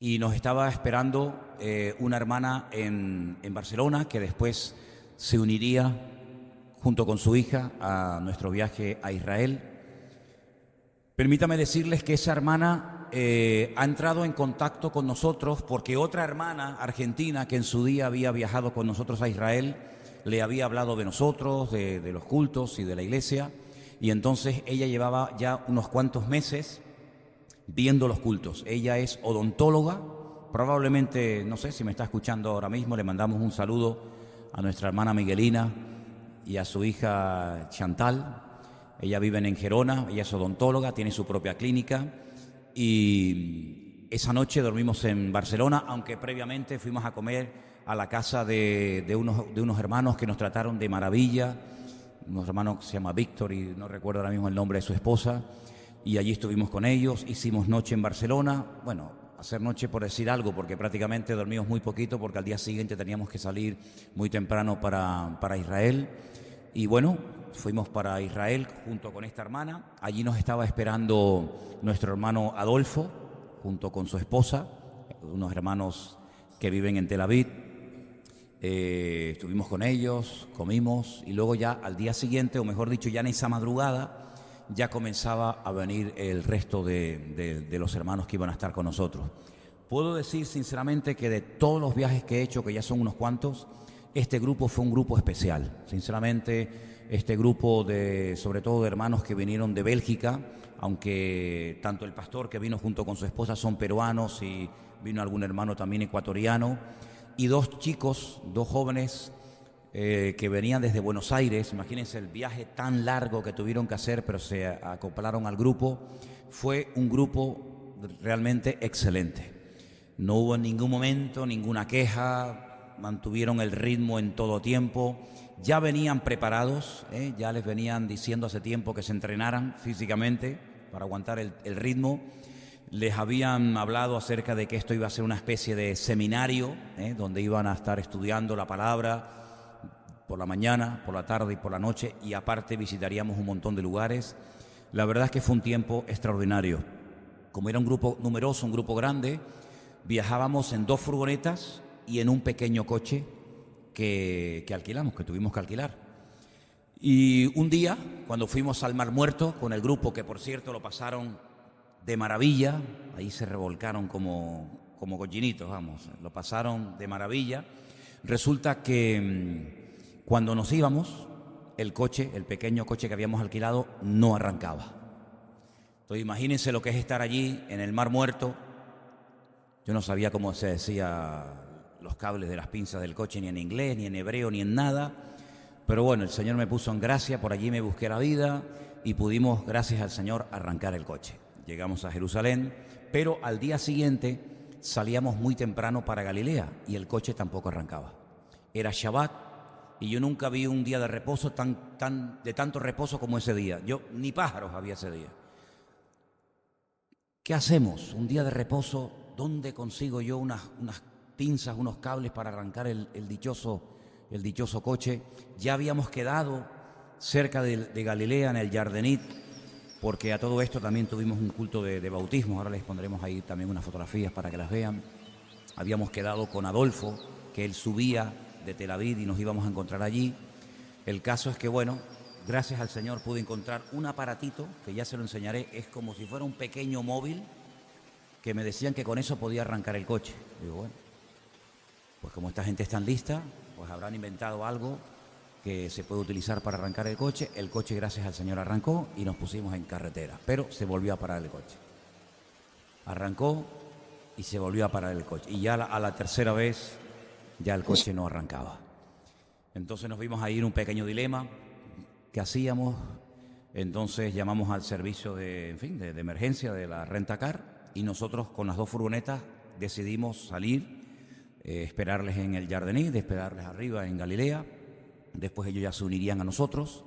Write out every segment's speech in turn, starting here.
y nos estaba esperando una hermana en Barcelona que después se uniría junto con su hija a nuestro viaje a Israel. Permítame decirles que esa hermana ha entrado en contacto con nosotros porque otra hermana argentina que en su día había viajado con nosotros a Israel le había hablado de nosotros, de los cultos y de la iglesia, y entonces ella llevaba ya unos cuantos meses viendo los cultos. Ella es odontóloga, probablemente, no sé si me está escuchando ahora mismo, le mandamos un saludo a nuestra hermana Miguelina y a su hija Chantal. Ella vive en Gerona, ella es odontóloga, tiene su propia clínica y esa noche dormimos en Barcelona, aunque previamente fuimos a comer a la casa de unos hermanos que nos trataron de maravilla, unos hermanos que se llama Víctor y no recuerdo ahora mismo el nombre de su esposa, y allí estuvimos con ellos, hicimos noche en Barcelona, bueno, hacer noche por decir algo, porque prácticamente dormimos muy poquito porque al día siguiente teníamos que salir muy temprano para Israel. Y bueno, fuimos para Israel junto con esta hermana. Allí nos estaba esperando nuestro hermano Adolfo, junto con su esposa, unos hermanos que viven en Tel Aviv. Estuvimos con ellos, comimos y luego ya al día siguiente, o mejor dicho, ya en esa madrugada, ya comenzaba a venir el resto de los hermanos que iban a estar con nosotros. Puedo decir sinceramente que de todos los viajes que he hecho, que ya son unos cuantos, este grupo fue un grupo especial. Sinceramente, este grupo sobre todo de hermanos que vinieron de Bélgica, aunque tanto el pastor que vino junto con su esposa son peruanos y vino algún hermano también ecuatoriano, y dos chicos, dos jóvenes que venían desde Buenos Aires. Imagínense el viaje tan largo que tuvieron que hacer, pero se acoplaron al grupo. Fue un grupo realmente excelente. No hubo en ningún momento ninguna queja, mantuvieron el ritmo en todo tiempo. Ya venían preparados, ya les venían diciendo hace tiempo que se entrenaran físicamente para aguantar el ritmo. Les habían hablado acerca de que esto iba a ser una especie de seminario, donde iban a estar estudiando la palabra por la mañana, por la tarde y por la noche, y aparte visitaríamos un montón de lugares. La verdad es que fue un tiempo extraordinario. Como era un grupo numeroso, un grupo grande, viajábamos en 2 furgonetas y en un pequeño coche que alquilamos, que tuvimos que alquilar. Y un día, cuando fuimos al Mar Muerto con el grupo, que por cierto lo pasaron de maravilla, ahí se revolcaron como cochinitos, vamos, lo pasaron de maravilla. Resulta que cuando nos íbamos, el pequeño coche que habíamos alquilado, no arrancaba. Entonces imagínense lo que es estar allí en el Mar Muerto. Yo no sabía cómo se decía los cables de las pinzas del coche, ni en inglés, ni en hebreo, ni en nada. Pero bueno, el Señor me puso en gracia, por allí me busqué la vida y pudimos, gracias al Señor, arrancar el coche. Llegamos a Jerusalén, pero al día siguiente salíamos muy temprano para Galilea y el coche tampoco arrancaba. Era Shabbat y yo nunca vi un día de reposo de tanto reposo como ese día. Yo ni pájaros había ese día. ¿Qué hacemos? Un día de reposo, ¿dónde consigo yo unas pinzas, unos cables para arrancar el dichoso coche? Ya habíamos quedado cerca de Galilea, en el Yardenit, porque a todo esto también tuvimos un culto de bautismo. Ahora les pondremos ahí también unas fotografías para que las vean. Habíamos quedado con Adolfo, que él subía de Tel Aviv y nos íbamos a encontrar allí. El caso es que, bueno, gracias al Señor pude encontrar un aparatito, que ya se lo enseñaré, es como si fuera un pequeño móvil, que me decían que con eso podía arrancar el coche. Digo, bueno, pues como esta gente está lista, pues habrán inventado algo que se puede utilizar para arrancar el coche. El coche, gracias al Señor, arrancó y nos pusimos en carretera, pero se volvió a parar el coche. Arrancó y se volvió a parar el coche. Y ya a la tercera vez ya el coche no arrancaba. Entonces nos vimos ahí en un pequeño dilema. ¿Qué hacíamos? Entonces llamamos al servicio de emergencia de la Rentacar y nosotros con las 2 furgonetas decidimos salir, esperarles en el Yardenit, esperarles arriba en Galilea. Después ellos ya se unirían a nosotros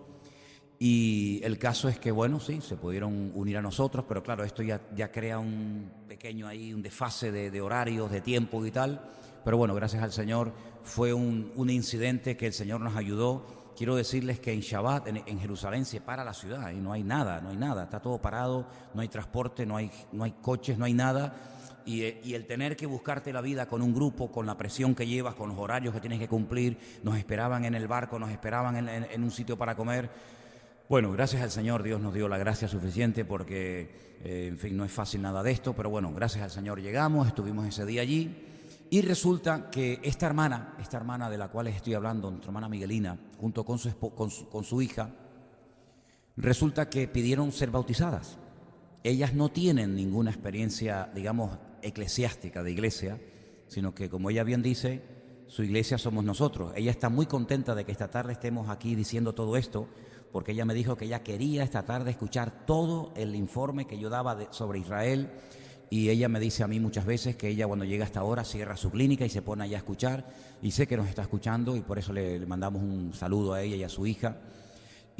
y el caso es que, bueno, sí, se pudieron unir a nosotros, pero claro, esto ya crea un pequeño ahí, un desfase de horarios, de tiempo y tal, pero bueno, gracias al Señor fue un incidente que el Señor nos ayudó. Quiero decirles que en Shabbat, en Jerusalén, se para la ciudad y no hay nada, está todo parado, no hay transporte, no hay coches, no hay nada. y el tener que buscarte la vida con un grupo, con la presión que llevas, con los horarios que tienes que cumplir, nos esperaban en el barco, nos esperaban en un sitio para comer. Bueno, gracias al Señor, Dios nos dio la gracia suficiente porque, en fin, no es fácil nada de esto, pero bueno, gracias al Señor llegamos, estuvimos ese día allí y resulta que esta hermana de la cual les estoy hablando, nuestra hermana Miguelina, junto con su hija, resulta que pidieron ser bautizadas. Ellas no tienen ninguna experiencia, digamos, eclesiástica de iglesia, sino que, como ella bien dice, su iglesia somos nosotros. Ella está muy contenta de que esta tarde estemos aquí diciendo todo esto, porque ella me dijo que ella quería esta tarde escuchar todo el informe que yo daba sobre Israel, y ella me dice a mí muchas veces que ella cuando llega a esta hora cierra su clínica y se pone allá a escuchar, y sé que nos está escuchando y por eso le mandamos un saludo a ella y a su hija.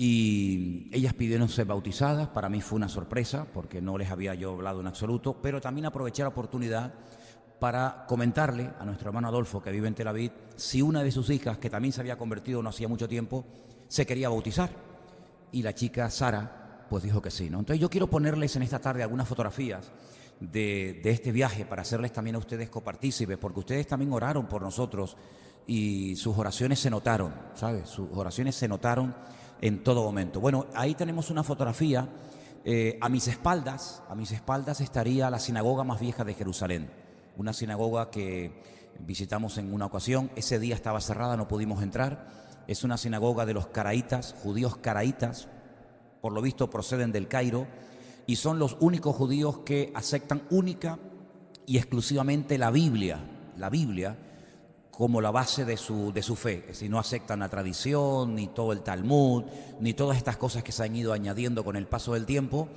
Y ellas pidieron ser bautizadas. Para mí fue una sorpresa porque no les había yo hablado en absoluto, pero también aproveché la oportunidad para comentarle a nuestro hermano Adolfo, que vive en Tel Aviv, si una de sus hijas, que también se había convertido no hacía mucho tiempo, se quería bautizar. Y la chica Sara pues dijo que sí, ¿no? Entonces yo quiero ponerles en esta tarde algunas fotografías de este viaje para hacerles también a ustedes copartícipes, porque ustedes también oraron por nosotros y sus oraciones se notaron, ¿sabes? Sus oraciones se notaron en todo momento. Bueno, ahí tenemos una fotografía. A mis espaldas estaría la sinagoga más vieja de Jerusalén, una sinagoga que visitamos en una ocasión. Ese día estaba cerrada, no pudimos entrar. Es una sinagoga de los caraítas, judíos caraítas, por lo visto proceden del Cairo, y son los únicos judíos que aceptan única y exclusivamente la Biblia como la base de su fe. Es decir, no aceptan la tradición, ni todo el Talmud, ni todas estas cosas que se han ido añadiendo con el paso del tiempo,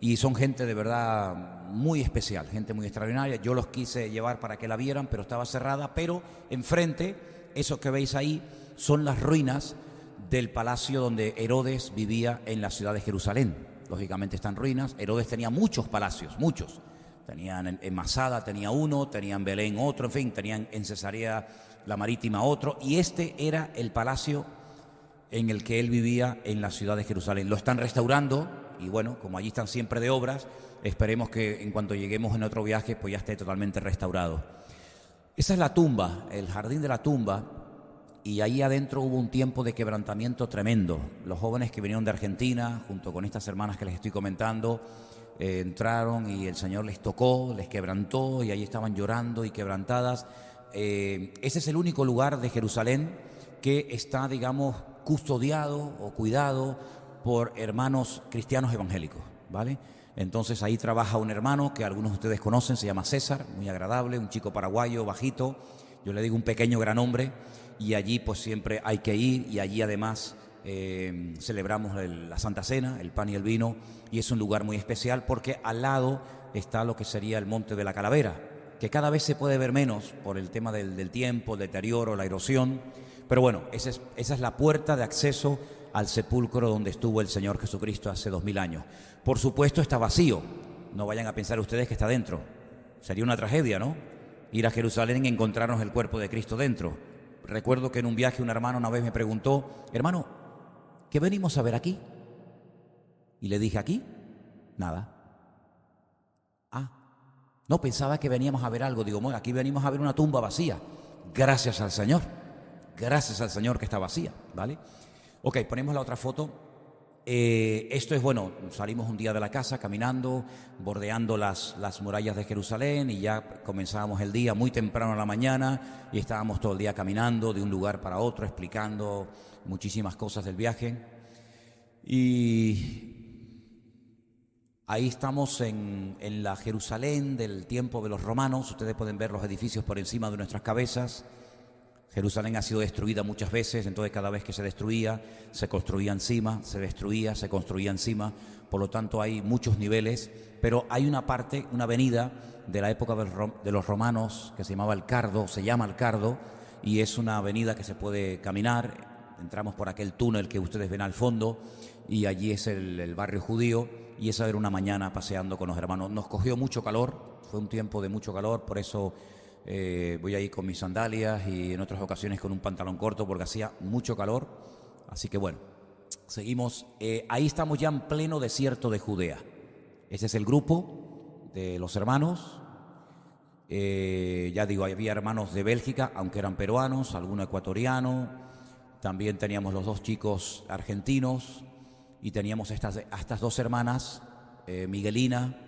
y son gente de verdad muy especial, gente muy extraordinaria. Yo los quise llevar para que la vieran, pero estaba cerrada. Pero enfrente, eso que veis ahí, son las ruinas del palacio donde Herodes vivía en la ciudad de Jerusalén. Lógicamente están ruinas. Herodes tenía muchos palacios, muchos. Tenían en Masada, tenía uno, tenían en Belén otro, en fin, tenían en Cesarea la Marítima otro, y este era el palacio en el que él vivía en la ciudad de Jerusalén. Lo están restaurando y bueno, como allí están siempre de obras, esperemos que en cuanto lleguemos en otro viaje pues ya esté totalmente restaurado. Esa es la tumba, el jardín de la tumba, y ahí adentro hubo un tiempo de quebrantamiento tremendo. Los jóvenes que vinieron de Argentina, junto con estas hermanas que les estoy comentando, entraron y el Señor les tocó, les quebrantó, y ahí estaban llorando y quebrantadas. Ese es el único lugar de Jerusalén que está, digamos, custodiado o cuidado por hermanos cristianos evangélicos, ¿vale? Entonces ahí trabaja un hermano que algunos de ustedes conocen, se llama César, muy agradable, un chico paraguayo, bajito, yo le digo un pequeño gran hombre, y allí pues siempre hay que ir, y allí además celebramos la Santa Cena, el pan y el vino, y es un lugar muy especial porque al lado está lo que sería el Monte de la Calavera, que cada vez se puede ver menos por el tema del tiempo, el deterioro, la erosión, pero bueno, esa es la puerta de acceso al sepulcro donde estuvo el Señor Jesucristo hace 2000 años. Por supuesto está vacío, no vayan a pensar ustedes que está dentro, sería una tragedia, ¿no? Ir a Jerusalén y encontrarnos el cuerpo de Cristo dentro. Recuerdo que en un viaje un hermano una vez me preguntó: hermano, ¿qué venimos a ver aquí? Y le dije: ¿aquí? Nada. No, pensaba que veníamos a ver algo. Digo, bueno, aquí venimos a ver una tumba vacía. Gracias al Señor que está vacía, ¿vale? Ok, ponemos la otra foto. Esto es, bueno, salimos un día de la casa caminando, bordeando las murallas de Jerusalén, y ya comenzábamos el día muy temprano a la mañana y estábamos todo el día caminando de un lugar para otro, explicando muchísimas cosas del viaje. Y ahí estamos en la Jerusalén del tiempo de los romanos. Ustedes pueden ver los edificios por encima de nuestras cabezas. Jerusalén ha sido destruida muchas veces, entonces cada vez que se destruía, se construía encima, se destruía, se construía encima. Por lo tanto hay muchos niveles, pero hay una parte, una avenida de la época de los romanos que se llama el Cardo, y es una avenida que se puede caminar. Entramos por aquel túnel que ustedes ven al fondo, y allí es el barrio judío, y esa era una mañana paseando con los hermanos. Nos cogió mucho calor, fue un tiempo de mucho calor, por eso voy a ir con mis sandalias y en otras ocasiones con un pantalón corto porque hacía mucho calor. Así que bueno, seguimos. Ahí estamos ya en pleno desierto de Judea. Ese es el grupo de los hermanos. Ya digo, había hermanos de Bélgica, aunque eran peruanos, alguno ecuatoriano. También teníamos los dos chicos argentinos y teníamos estas dos hermanas, Miguelina,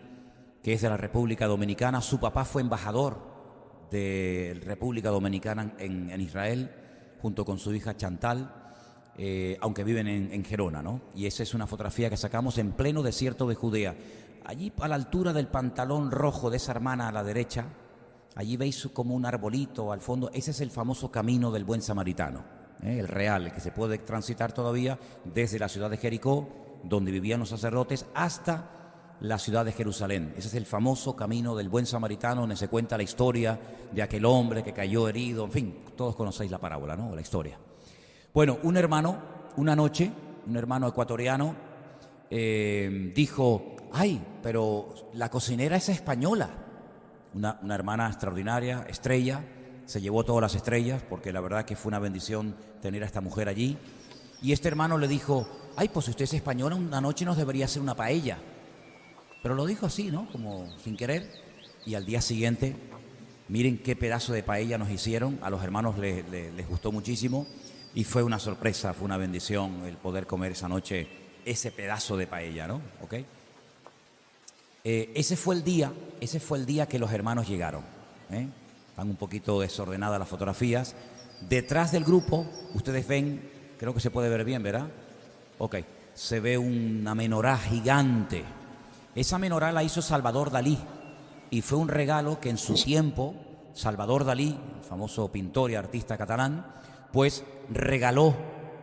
que es de la República Dominicana. Su papá fue embajador de República Dominicana en Israel, junto con su hija Chantal, aunque viven en Gerona, ¿no? Y esa es una fotografía que sacamos en pleno desierto de Judea. Allí a la altura del pantalón rojo de esa hermana a la derecha, allí veis como un arbolito al fondo. Ese es el famoso camino del buen samaritano, el real, el que se puede transitar todavía desde la ciudad de Jericó, donde vivían los sacerdotes, hasta la ciudad de Jerusalén. Ese es el famoso camino del buen samaritano, donde se cuenta la historia de aquel hombre que cayó herido. En fin, todos conocéis la parábola, ¿no? La historia. Bueno, un hermano, una noche, un hermano ecuatoriano, dijo: ay, pero la cocinera es española. Una hermana extraordinaria, estrella, se llevó todas las estrellas, porque la verdad que fue una bendición tener a esta mujer allí. Y este hermano le dijo: ay, pues si usted es española, una noche nos debería hacer una paella. Pero lo dijo así, ¿no? Como sin querer. Y al día siguiente, miren qué pedazo de paella nos hicieron. A los hermanos les gustó muchísimo. Y fue una sorpresa, fue una bendición el poder comer esa noche ese pedazo de paella, ¿no? ¿Ok? Ese fue el día que los hermanos llegaron. Están un poquito desordenadas las fotografías. Detrás del grupo, ustedes ven, creo que se puede ver bien, ¿verdad? Ok, se ve una menorá gigante. Esa menorá la hizo Salvador Dalí y fue un regalo que en su tiempo Salvador Dalí, el famoso pintor y artista catalán, pues regaló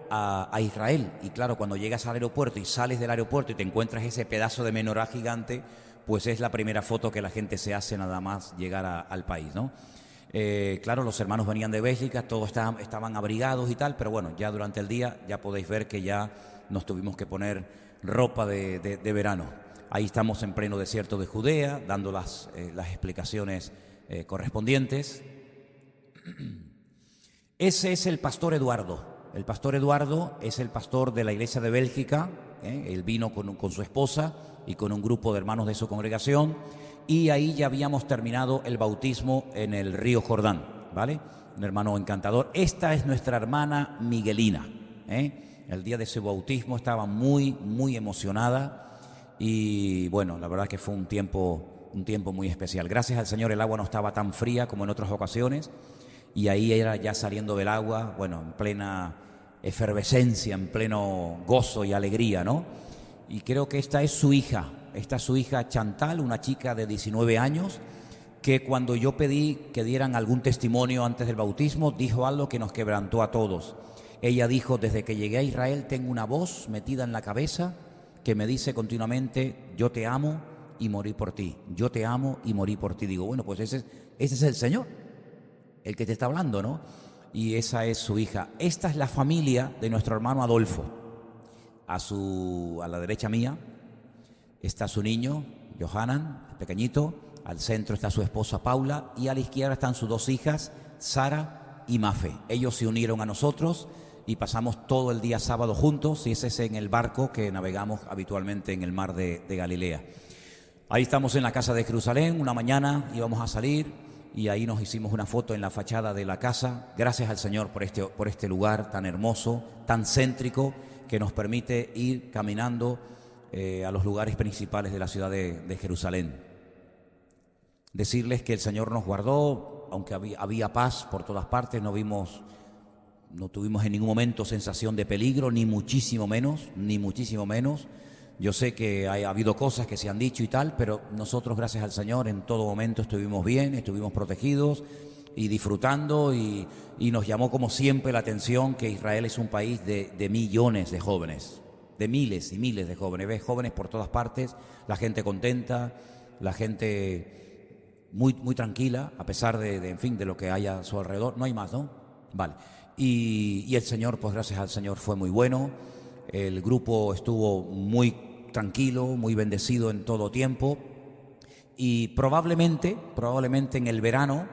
a Israel. Y claro, cuando llegas al aeropuerto y sales del aeropuerto y te encuentras ese pedazo de menorá gigante, pues es la primera foto que la gente se hace nada más llegar al país, ¿no? Claro, los hermanos venían de Bélgica, todos estaban abrigados y tal, pero bueno, ya durante el día ya podéis ver que ya nos tuvimos que poner ropa de verano. Ahí estamos en pleno desierto de Judea, dando las explicaciones correspondientes. Ese es el pastor Eduardo. El pastor Eduardo es el pastor de la iglesia de Bélgica. Él vino con su esposa y con un grupo de hermanos de su congregación. Y ahí ya habíamos terminado el bautismo en el río Jordán, ¿vale? Un hermano encantador. Esta es nuestra hermana Miguelina. El día de su bautismo estaba muy, muy emocionada. Y bueno, la verdad que fue un tiempo muy especial. Gracias al Señor el agua no estaba tan fría como en otras ocasiones. Y ahí era ya saliendo del agua, bueno, en plena efervescencia, en pleno gozo y alegría, ¿no? Y creo que esta es su hija Chantal, una chica de 19 años, que cuando yo pedí que dieran algún testimonio antes del bautismo, dijo algo que nos quebrantó a todos. Ella dijo: desde que llegué a Israel tengo una voz metida en la cabeza que me dice continuamente: yo te amo y morí por ti, yo te amo y morí por ti. Digo, bueno, pues ese es el Señor, el que te está hablando, ¿no? Y esa es su hija. Esta es la familia de nuestro hermano Adolfo. A la derecha mía está su niño, Johanan, el pequeñito. Al centro está su esposa Paula y a la izquierda están sus dos hijas, Sara y Mafe. Ellos se unieron a nosotros y pasamos todo el día sábado juntos, y ese es en el barco que navegamos habitualmente en el mar de Galilea. Ahí estamos en la casa de Jerusalén. Una mañana íbamos a salir y ahí nos hicimos una foto en la fachada de la casa. Gracias al Señor por este lugar tan hermoso, tan céntrico, que nos permite ir caminando a los lugares principales de la ciudad de Jerusalén. Decirles que el Señor nos guardó, aunque había paz por todas partes. No tuvimos en ningún momento sensación de peligro, ni muchísimo menos. Yo sé que ha habido cosas que se han dicho y tal, pero nosotros, gracias al Señor, en todo momento estuvimos bien, estuvimos protegidos y disfrutando, y nos llamó como siempre la atención que Israel es un país de millones de jóvenes, de miles y miles de jóvenes. Ves jóvenes por todas partes, la gente contenta, la gente muy, muy tranquila, a pesar de lo que haya a su alrededor. No hay más, ¿no? Vale. Y el Señor, pues gracias al Señor, fue muy bueno. El grupo estuvo muy tranquilo, muy bendecido en todo tiempo. Y probablemente en el verano,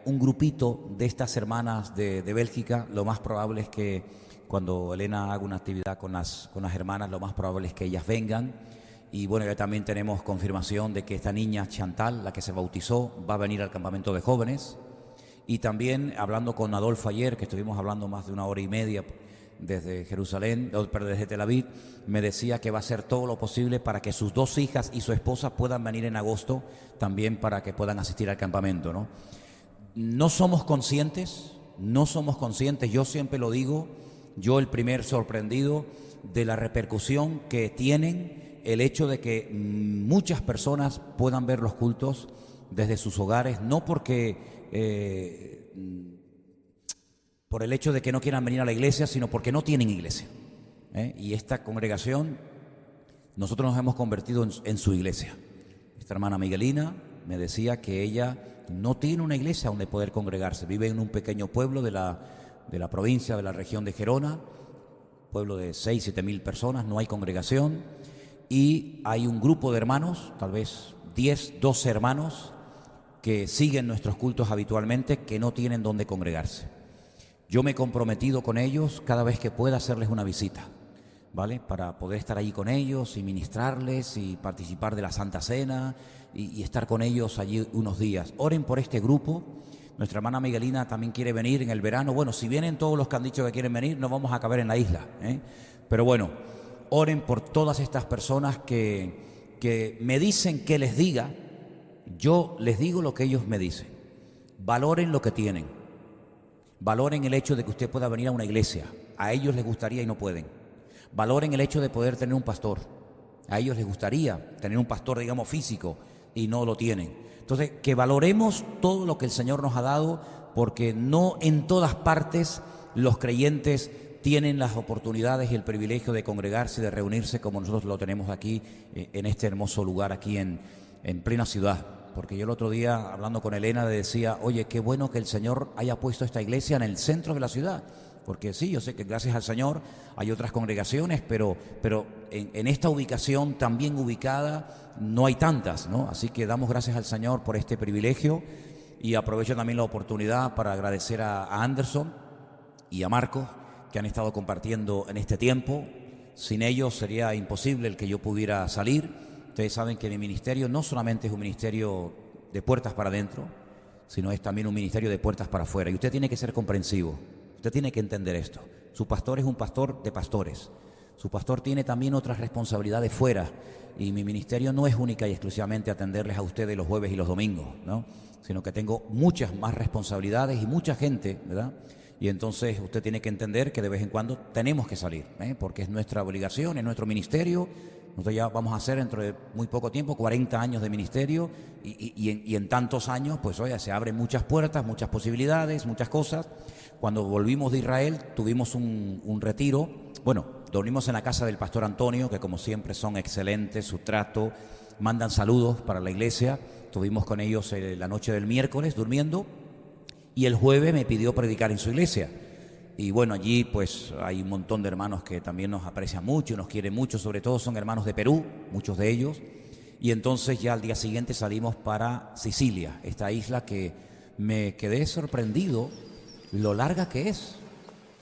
un grupito de estas hermanas de Bélgica, lo más probable es que cuando Elena haga una actividad con las hermanas, lo más probable es que ellas vengan Y bueno, ya también tenemos confirmación de que esta niña Chantal, la que se bautizó, va a venir al campamento de jóvenes. Y también hablando con Adolfo ayer, que estuvimos hablando más de 1 hora y media desde Jerusalén, pero desde Tel Aviv, me decía que va a hacer todo lo posible para que sus 2 hijas y su esposa puedan venir en agosto también para que puedan asistir al campamento, ¿no? No somos conscientes, yo siempre lo digo, yo el primer sorprendido de la repercusión que tienen el hecho de que muchas personas puedan ver los cultos desde sus hogares, no porque por el hecho de que no quieran venir a la iglesia, sino porque no tienen iglesia. Y esta congregación, nosotros nos hemos convertido en su iglesia. Esta hermana Miguelina me decía que ella no tiene una iglesia donde poder congregarse. Vive en un pequeño pueblo de la provincia, de la región de Gerona, pueblo de 6-7 mil personas, no hay congregación. Y hay un grupo de hermanos, tal vez 10, 12 hermanos, que siguen nuestros cultos habitualmente, que no tienen dónde congregarse. Yo me he comprometido con ellos cada vez que pueda hacerles una visita, ¿vale? Para poder estar allí con ellos y ministrarles y participar de la Santa Cena y estar con ellos allí unos días. Oren por este grupo. Nuestra hermana Miguelina también quiere venir en el verano. Bueno, si vienen todos los que han dicho que quieren venir, no vamos a caber en la isla, ¿eh? Pero bueno, oren por todas estas personas que me dicen que les diga. Yo les digo lo que ellos me dicen. Valoren lo que tienen. Valoren el hecho de que usted pueda venir a una iglesia. A ellos les gustaría y no pueden. Valoren el hecho de poder tener un pastor. A ellos les gustaría tener un pastor, digamos, físico, y no lo tienen. Entonces, que valoremos todo lo que el Señor nos ha dado, porque no en todas partes los creyentes tienen las oportunidades y el privilegio de congregarse y de reunirse como nosotros lo tenemos aquí, en este hermoso lugar, aquí en plena ciudad. Porque yo el otro día, hablando con Elena, le decía, oye, qué bueno que el Señor haya puesto esta iglesia en el centro de la ciudad. Porque sí, yo sé que gracias al Señor hay otras congregaciones, pero en esta ubicación tan bien ubicada no hay tantas, ¿no? Así que damos gracias al Señor por este privilegio, y aprovecho también la oportunidad para agradecer a Anderson y a Marcos, que han estado compartiendo en este tiempo. Sin ellos sería imposible el que yo pudiera salir. Ustedes saben que mi ministerio no solamente es un ministerio de puertas para adentro, sino es también un ministerio de puertas para afuera. Y usted tiene que ser comprensivo, usted tiene que entender esto. Su pastor es un pastor de pastores. Su pastor tiene también otras responsabilidades fuera. Y mi ministerio no es única y exclusivamente atenderles a ustedes los jueves y los domingos, ¿no? Sino que tengo muchas más responsabilidades y mucha gente, ¿verdad? Y entonces usted tiene que entender que de vez en cuando tenemos que salir, porque es nuestra obligación, es nuestro ministerio. Nosotros ya vamos a hacer dentro de muy poco tiempo 40 años de ministerio, y en tantos años, pues oye, se abren muchas puertas, muchas posibilidades, muchas cosas. Cuando volvimos de Israel tuvimos un retiro. Bueno, dormimos en la casa del pastor Antonio, que como siempre son excelentes, su trato, mandan saludos para la iglesia. Estuvimos con ellos la noche del miércoles durmiendo, y el jueves me pidió predicar en su iglesia. Y bueno, allí pues hay un montón de hermanos que también nos aprecian mucho, nos quieren mucho, sobre todo son hermanos de Perú, muchos de ellos. Y entonces ya al día siguiente salimos para Sicilia, esta isla que me quedé sorprendido lo larga que es.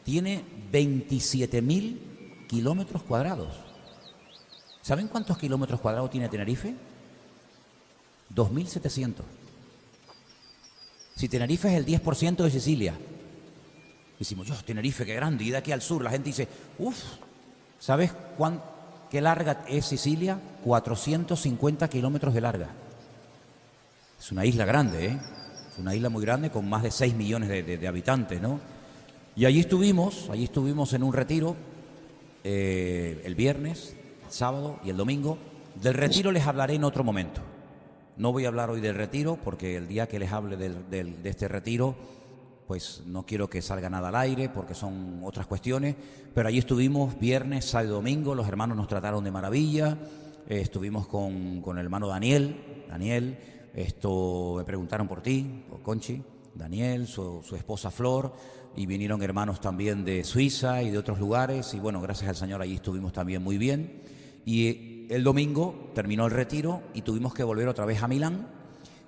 Tiene 27.000 kilómetros cuadrados. ¿Saben cuántos kilómetros cuadrados tiene Tenerife? 2.700. Si Tenerife es el 10% de Sicilia. Decimos, yo, Tenerife, qué grande, y de aquí al sur la gente dice, uff, ¿sabes qué larga es Sicilia? 450 kilómetros de larga. Es una isla grande, ¿eh? Es una isla muy grande con más de 6 millones de habitantes, ¿no? Y allí estuvimos en un retiro el viernes, el sábado y el domingo. Del retiro les hablaré en otro momento. No voy a hablar hoy del retiro porque el día que les hable de este retiro, pues no quiero que salga nada al aire porque son otras cuestiones, pero allí estuvimos viernes, sábado y domingo. Los hermanos nos trataron de maravilla. Estuvimos con el hermano Daniel, me preguntaron por ti, por Conchi, Daniel, su esposa Flor, y vinieron hermanos también de Suiza y de otros lugares, y bueno, gracias al Señor allí estuvimos también muy bien. Y el domingo terminó el retiro y tuvimos que volver otra vez a Milán,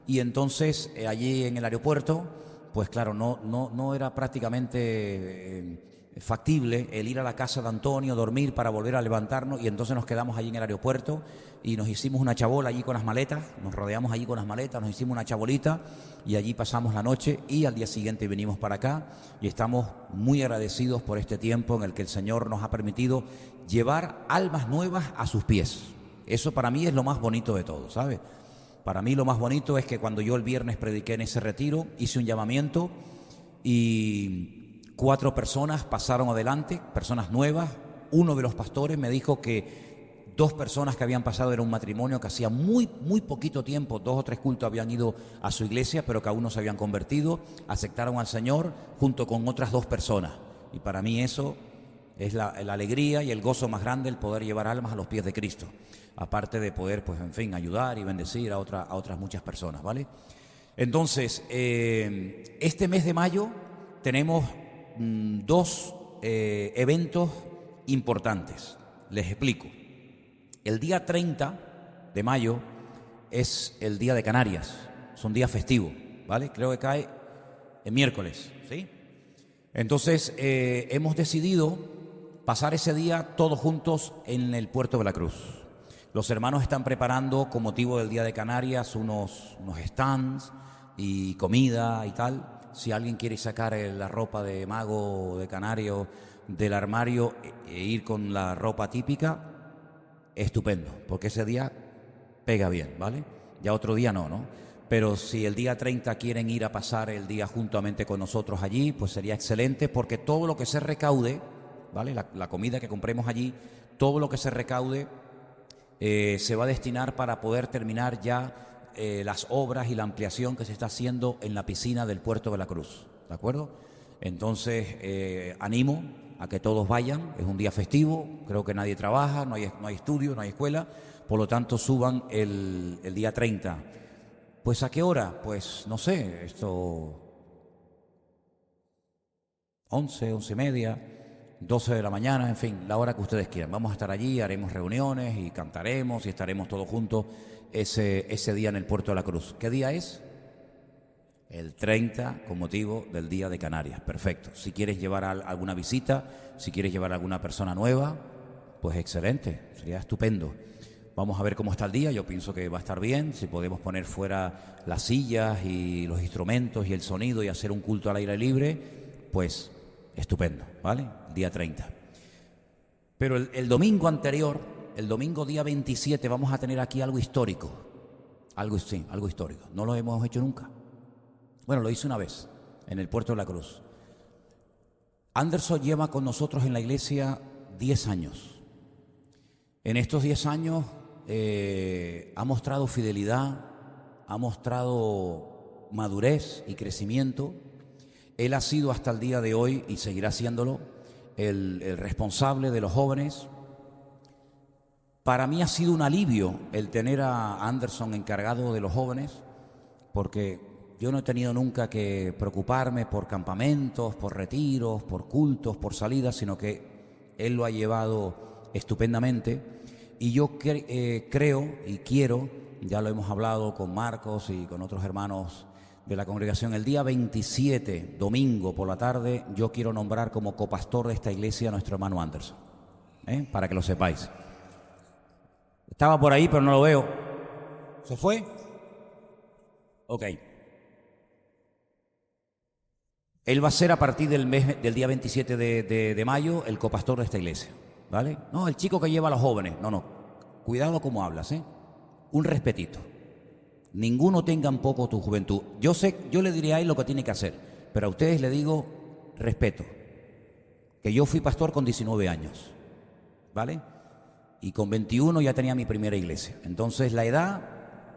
y entonces allí en el aeropuerto, pues claro, no era prácticamente factible el ir a la casa de Antonio, dormir para volver a levantarnos, y entonces nos quedamos allí en el aeropuerto y nos hicimos una chabola allí con las maletas, nos rodeamos allí con las maletas, nos hicimos una chabolita y allí pasamos la noche, y al día siguiente venimos para acá, y estamos muy agradecidos por este tiempo en el que el Señor nos ha permitido llevar almas nuevas a sus pies. Eso para mí es lo más bonito de todo, ¿sabes? Para mí lo más bonito es que cuando yo el viernes prediqué en ese retiro, hice un llamamiento y 4 personas pasaron adelante, personas nuevas. Uno de los pastores me dijo que 2 personas que habían pasado era un matrimonio que hacía muy poquito tiempo, 2 o 3 cultos habían ido a su iglesia, pero que aún no se habían convertido, aceptaron al Señor junto con otras 2 personas. Y para mí eso es la alegría y el gozo más grande, el poder llevar almas a los pies de Cristo. Aparte de poder, pues en fin, ayudar y bendecir a otras muchas personas, ¿vale? Entonces, este mes de mayo tenemos 2 eventos importantes. Les explico. El día 30 de mayo es el Día de Canarias, es un día festivo, ¿vale? Creo que cae el miércoles, ¿sí? Entonces, hemos decidido pasar ese día todos juntos en el puerto de Veracruz. Los hermanos están preparando, con motivo del Día de Canarias, unos stands y comida y tal. Si alguien quiere sacar la ropa de mago de canario del armario e ir con la ropa típica, estupendo, porque ese día pega bien, ¿vale? Ya otro día no. Pero si el día 30 quieren ir a pasar el día juntamente con nosotros allí, pues sería excelente, porque todo lo que se recaude, ¿vale? La comida que compremos allí, todo lo que se recaude se va a destinar para poder terminar ya las obras y la ampliación que se está haciendo en la piscina del puerto de Veracruz, ¿de acuerdo? Entonces, animo a que todos vayan, es un día festivo, creo que nadie trabaja, no hay estudio, no hay escuela, por lo tanto suban el día 30. ¿Pues a qué hora? Pues no sé, 11:30, 12 de la mañana, en fin, la hora que ustedes quieran. Vamos a estar allí, haremos reuniones y cantaremos y estaremos todos juntos ese día en el puerto de la Cruz. ¿Qué día es? El 30, con motivo del Día de Canarias. Perfecto. Si quieres llevar alguna visita, si quieres llevar a alguna persona nueva, pues excelente, sería estupendo. Vamos a ver cómo está el día, yo pienso que va a estar bien, si podemos poner fuera las sillas y los instrumentos y el sonido y hacer un culto al aire libre, pues estupendo, ¿vale? Día 30. Pero el domingo anterior, el domingo día 27, vamos a tener aquí algo histórico. Algo histórico. No lo hemos hecho nunca. Bueno, lo hice una vez, en el puerto de la Cruz. Anderson lleva con nosotros en la iglesia 10 años. En estos 10 años ha mostrado fidelidad, ha mostrado madurez y crecimiento. Él ha sido hasta el día de hoy, y seguirá siéndolo, el responsable de los jóvenes. Para mí ha sido un alivio el tener a Anderson encargado de los jóvenes, porque yo no he tenido nunca que preocuparme por campamentos, por retiros, por cultos, por salidas, sino que él lo ha llevado estupendamente. Y yo creo y quiero, ya lo hemos hablado con Marcos y con otros hermanos de la congregación, el día 27, domingo por la tarde, yo quiero nombrar como copastor de esta iglesia a nuestro hermano Anderson, para que lo sepáis. Estaba por ahí, pero no lo veo. ¿Se fue? Ok. Él va a ser a partir del día 27 de mayo el copastor de esta iglesia, ¿vale? No, el chico que lleva a los jóvenes. No. Cuidado cómo hablas, Un respetito. Ninguno tenga en poco tu juventud. Yo le diré a él lo que tiene que hacer, pero a ustedes le digo respeto. Que yo fui pastor con 19 años, ¿vale? Y con 21 ya tenía mi primera iglesia. Entonces la edad,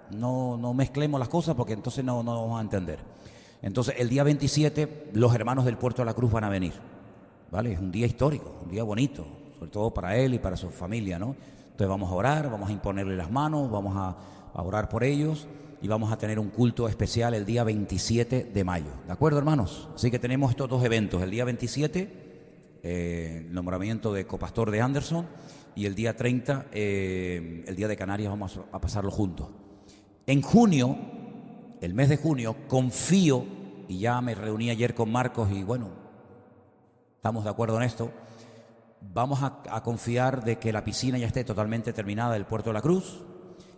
no mezclemos las cosas, porque entonces no vamos a entender. Entonces el día 27 los hermanos del Puerto de la Cruz van a venir, ¿vale? Es un día histórico, un día bonito, sobre todo para él y para su familia, ¿no? Entonces vamos a orar, vamos a imponerle las manos, vamos a orar por ellos y vamos a tener un culto especial el día 27 de mayo. ¿De acuerdo, hermanos? Así que tenemos estos 2 eventos. El día 27, el nombramiento de copastor de Anderson, y el día 30, el Día de Canarias, vamos a pasarlo juntos. En junio, el mes de junio, confío, y ya me reuní ayer con Marcos y bueno, ¿Estamos de acuerdo en esto? Vamos a confiar de que la piscina ya esté totalmente terminada del Puerto de la Cruz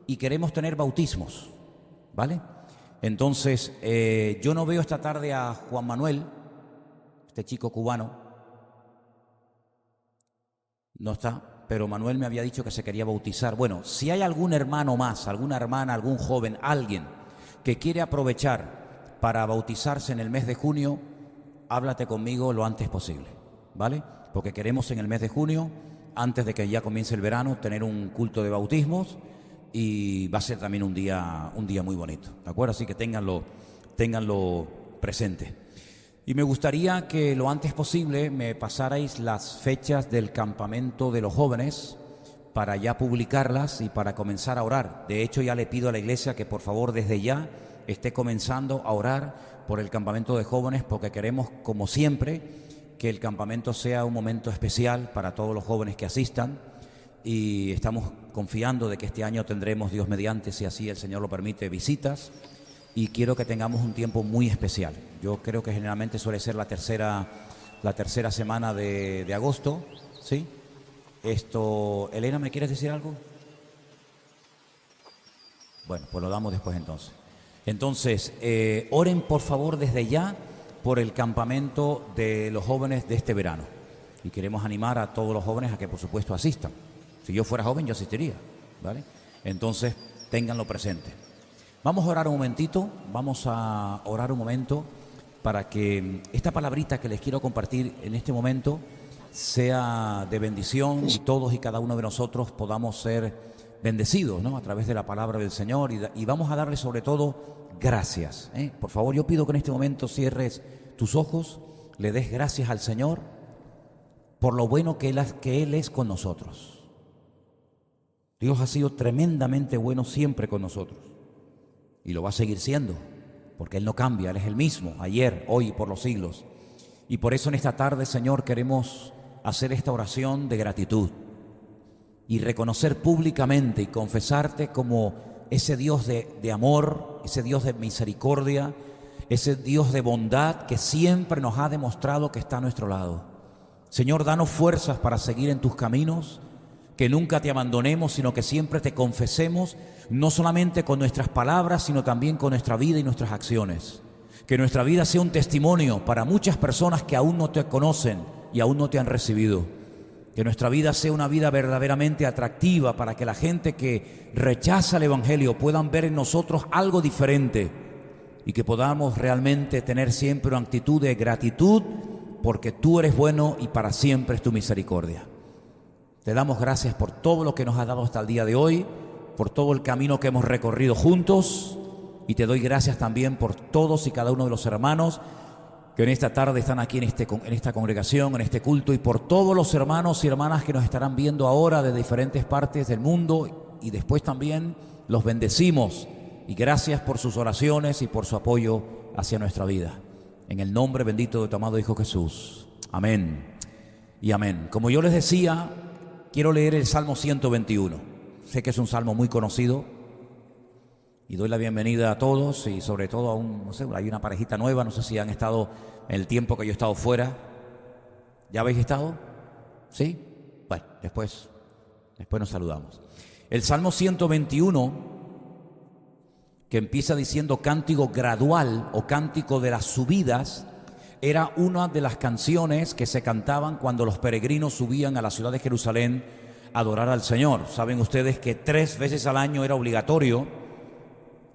y queremos tener bautismos, ¿vale? Entonces, yo no veo esta tarde a Juan Manuel, este chico cubano, no está, pero Manuel me había dicho que se quería bautizar. Bueno, si hay algún hermano más, alguna hermana, algún joven, alguien que quiere aprovechar para bautizarse en el mes de junio, háblate conmigo lo antes posible, ¿vale? Porque queremos en el mes de junio, antes de que ya comience el verano, tener un culto de bautismos y va a ser también un día muy bonito, ¿de acuerdo? Así que ténganlo presente. Y me gustaría que lo antes posible me pasarais las fechas del campamento de los jóvenes para ya publicarlas y para comenzar a orar. De hecho, ya le pido a la iglesia que por favor desde ya esté comenzando a orar por el campamento de jóvenes, porque queremos, como siempre, que el campamento sea un momento especial para todos los jóvenes que asistan, y estamos confiando de que este año tendremos, Dios mediante, si así el Señor lo permite, visitas, y quiero que tengamos un tiempo muy especial. Yo creo que generalmente suele ser la tercera semana de agosto, ¿sí? Elena, ¿me quieres decir algo? Bueno, pues lo damos después entonces. Entonces, oren por favor desde ya por el campamento de los jóvenes de este verano. Y queremos animar a todos los jóvenes a que por supuesto asistan. Si yo fuera joven yo asistiría, ¿vale? Entonces, ténganlo presente. Vamos a orar un momentito, para que esta palabrita que les quiero compartir en este momento sea de bendición y todos y cada uno de nosotros podamos ser bendecidos, ¿no?, a través de la palabra del Señor, y vamos a darle sobre todo gracias, ¿eh? Por favor, yo pido que en este momento cierres tus ojos, le des gracias al Señor por lo bueno que Él es con nosotros. Dios ha sido tremendamente bueno siempre con nosotros y lo va a seguir siendo, porque Él no cambia, Él es el mismo, ayer, hoy y por los siglos. Y por eso en esta tarde, Señor, queremos hacer esta oración de gratitud y reconocer públicamente y confesarte como ese Dios de amor, ese Dios de misericordia, ese Dios de bondad que siempre nos ha demostrado que está a nuestro lado. Señor, danos fuerzas para seguir en tus caminos, que nunca te abandonemos, sino que siempre te confesemos, no solamente con nuestras palabras, sino también con nuestra vida y nuestras acciones. Que nuestra vida sea un testimonio para muchas personas que aún no te conocen y aún no te han recibido. Que nuestra vida sea una vida verdaderamente atractiva para que la gente que rechaza el Evangelio puedan ver en nosotros algo diferente y que podamos realmente tener siempre una actitud de gratitud, porque tú eres bueno y para siempre es tu misericordia. Te damos gracias por todo lo que nos has dado hasta el día de hoy, por todo el camino que hemos recorrido juntos, y te doy gracias también por todos y cada uno de los hermanos que en esta tarde están aquí en esta congregación, en este culto, y por todos los hermanos y hermanas que nos estarán viendo ahora de diferentes partes del mundo, y después también los bendecimos, y gracias por sus oraciones y por su apoyo hacia nuestra vida. En el nombre bendito de tu amado Hijo Jesús. Amén y amén. Como yo les decía, quiero leer el Salmo 121. Sé que es un salmo muy conocido y doy la bienvenida a todos, y sobre todo hay una parejita nueva, no sé si han estado en el tiempo que yo he estado fuera. ¿Ya habéis estado? ¿Sí? Bueno, después nos saludamos. El Salmo 121, que empieza diciendo cántico gradual o cántico de las subidas, era una de las canciones que se cantaban cuando los peregrinos subían a la ciudad de Jerusalén a adorar al Señor. Saben ustedes que 3 veces al año era obligatorio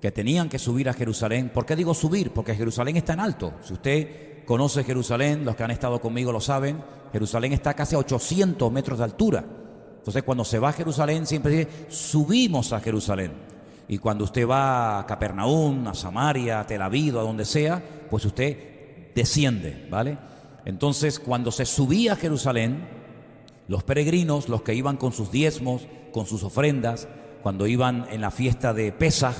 que tenían que subir a Jerusalén. ¿Por qué digo subir? Porque Jerusalén está en alto. Si usted conoce Jerusalén, los que han estado conmigo lo saben, Jerusalén está casi a 800 metros de altura. Entonces cuando se va a Jerusalén siempre dice subimos a Jerusalén. Y cuando usted va a Capernaum, a Samaria, a Tel Aviv, a donde sea, pues usted desciende, ¿vale? Entonces cuando se subía a Jerusalén, los peregrinos, los que iban con sus diezmos, con sus ofrendas, cuando iban en la fiesta de Pesaj,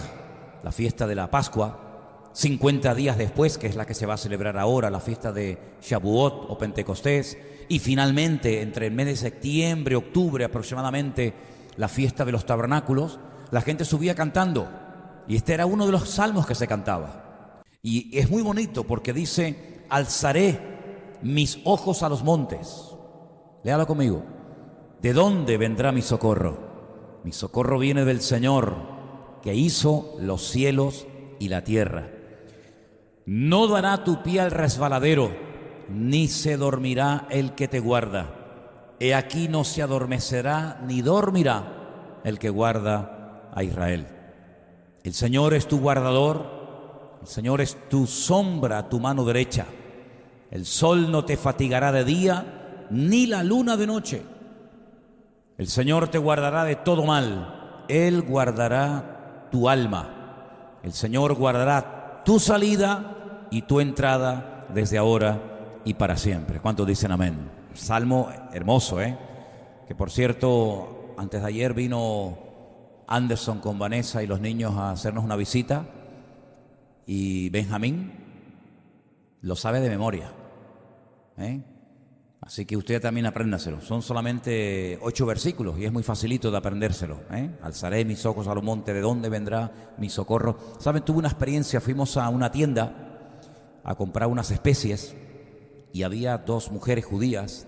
la fiesta de la Pascua, 50 días después, que es la que se va a celebrar ahora, la fiesta de Shavuot o Pentecostés, y finalmente entre el mes de septiembre, octubre aproximadamente, la fiesta de los tabernáculos, la gente subía cantando, y este era uno de los salmos que se cantaba. Y es muy bonito porque dice: alzaré mis ojos a los montes. Léalo conmigo. ¿De dónde vendrá mi socorro? Mi socorro viene del Señor, que hizo los cielos y la tierra. No dará tu pie al resbaladero, ni se dormirá el que te guarda. He aquí no se adormecerá ni dormirá el que guarda a Israel. El Señor es tu guardador, el Señor es tu sombra a tu mano derecha. El sol no te fatigará de día, ni la luna de noche. El Señor te guardará de todo mal, Él guardará tu alma. El Señor guardará tu salida y tu entrada desde ahora y para siempre. ¿Cuántos dicen amén? Salmo hermoso, que por cierto, antes de ayer vino Anderson con Vanessa y los niños a hacernos una visita, y Benjamín lo sabe de memoria, así que usted también apréndaselo. Son solamente 8 versículos y es muy facilito de aprendérselo. Alzaré mis ojos a los montes, ¿de dónde vendrá mi socorro? Saben, tuve una experiencia, fuimos a una tienda a comprar unas especies y había 2 mujeres judías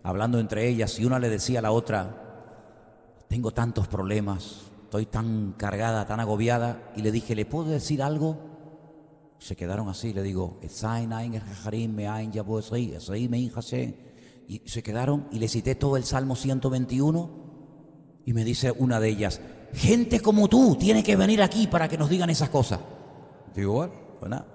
hablando entre ellas, y una le decía a la otra: tengo tantos problemas, estoy tan cargada, tan agobiada. Y le dije: ¿le puedo decir algo? Se quedaron así. Le digo: y se quedaron, y le cité todo el Salmo 121. Y me dice una de ellas: gente como tú tiene que venir aquí para que nos digan esas cosas. Digo: bueno, pues nada.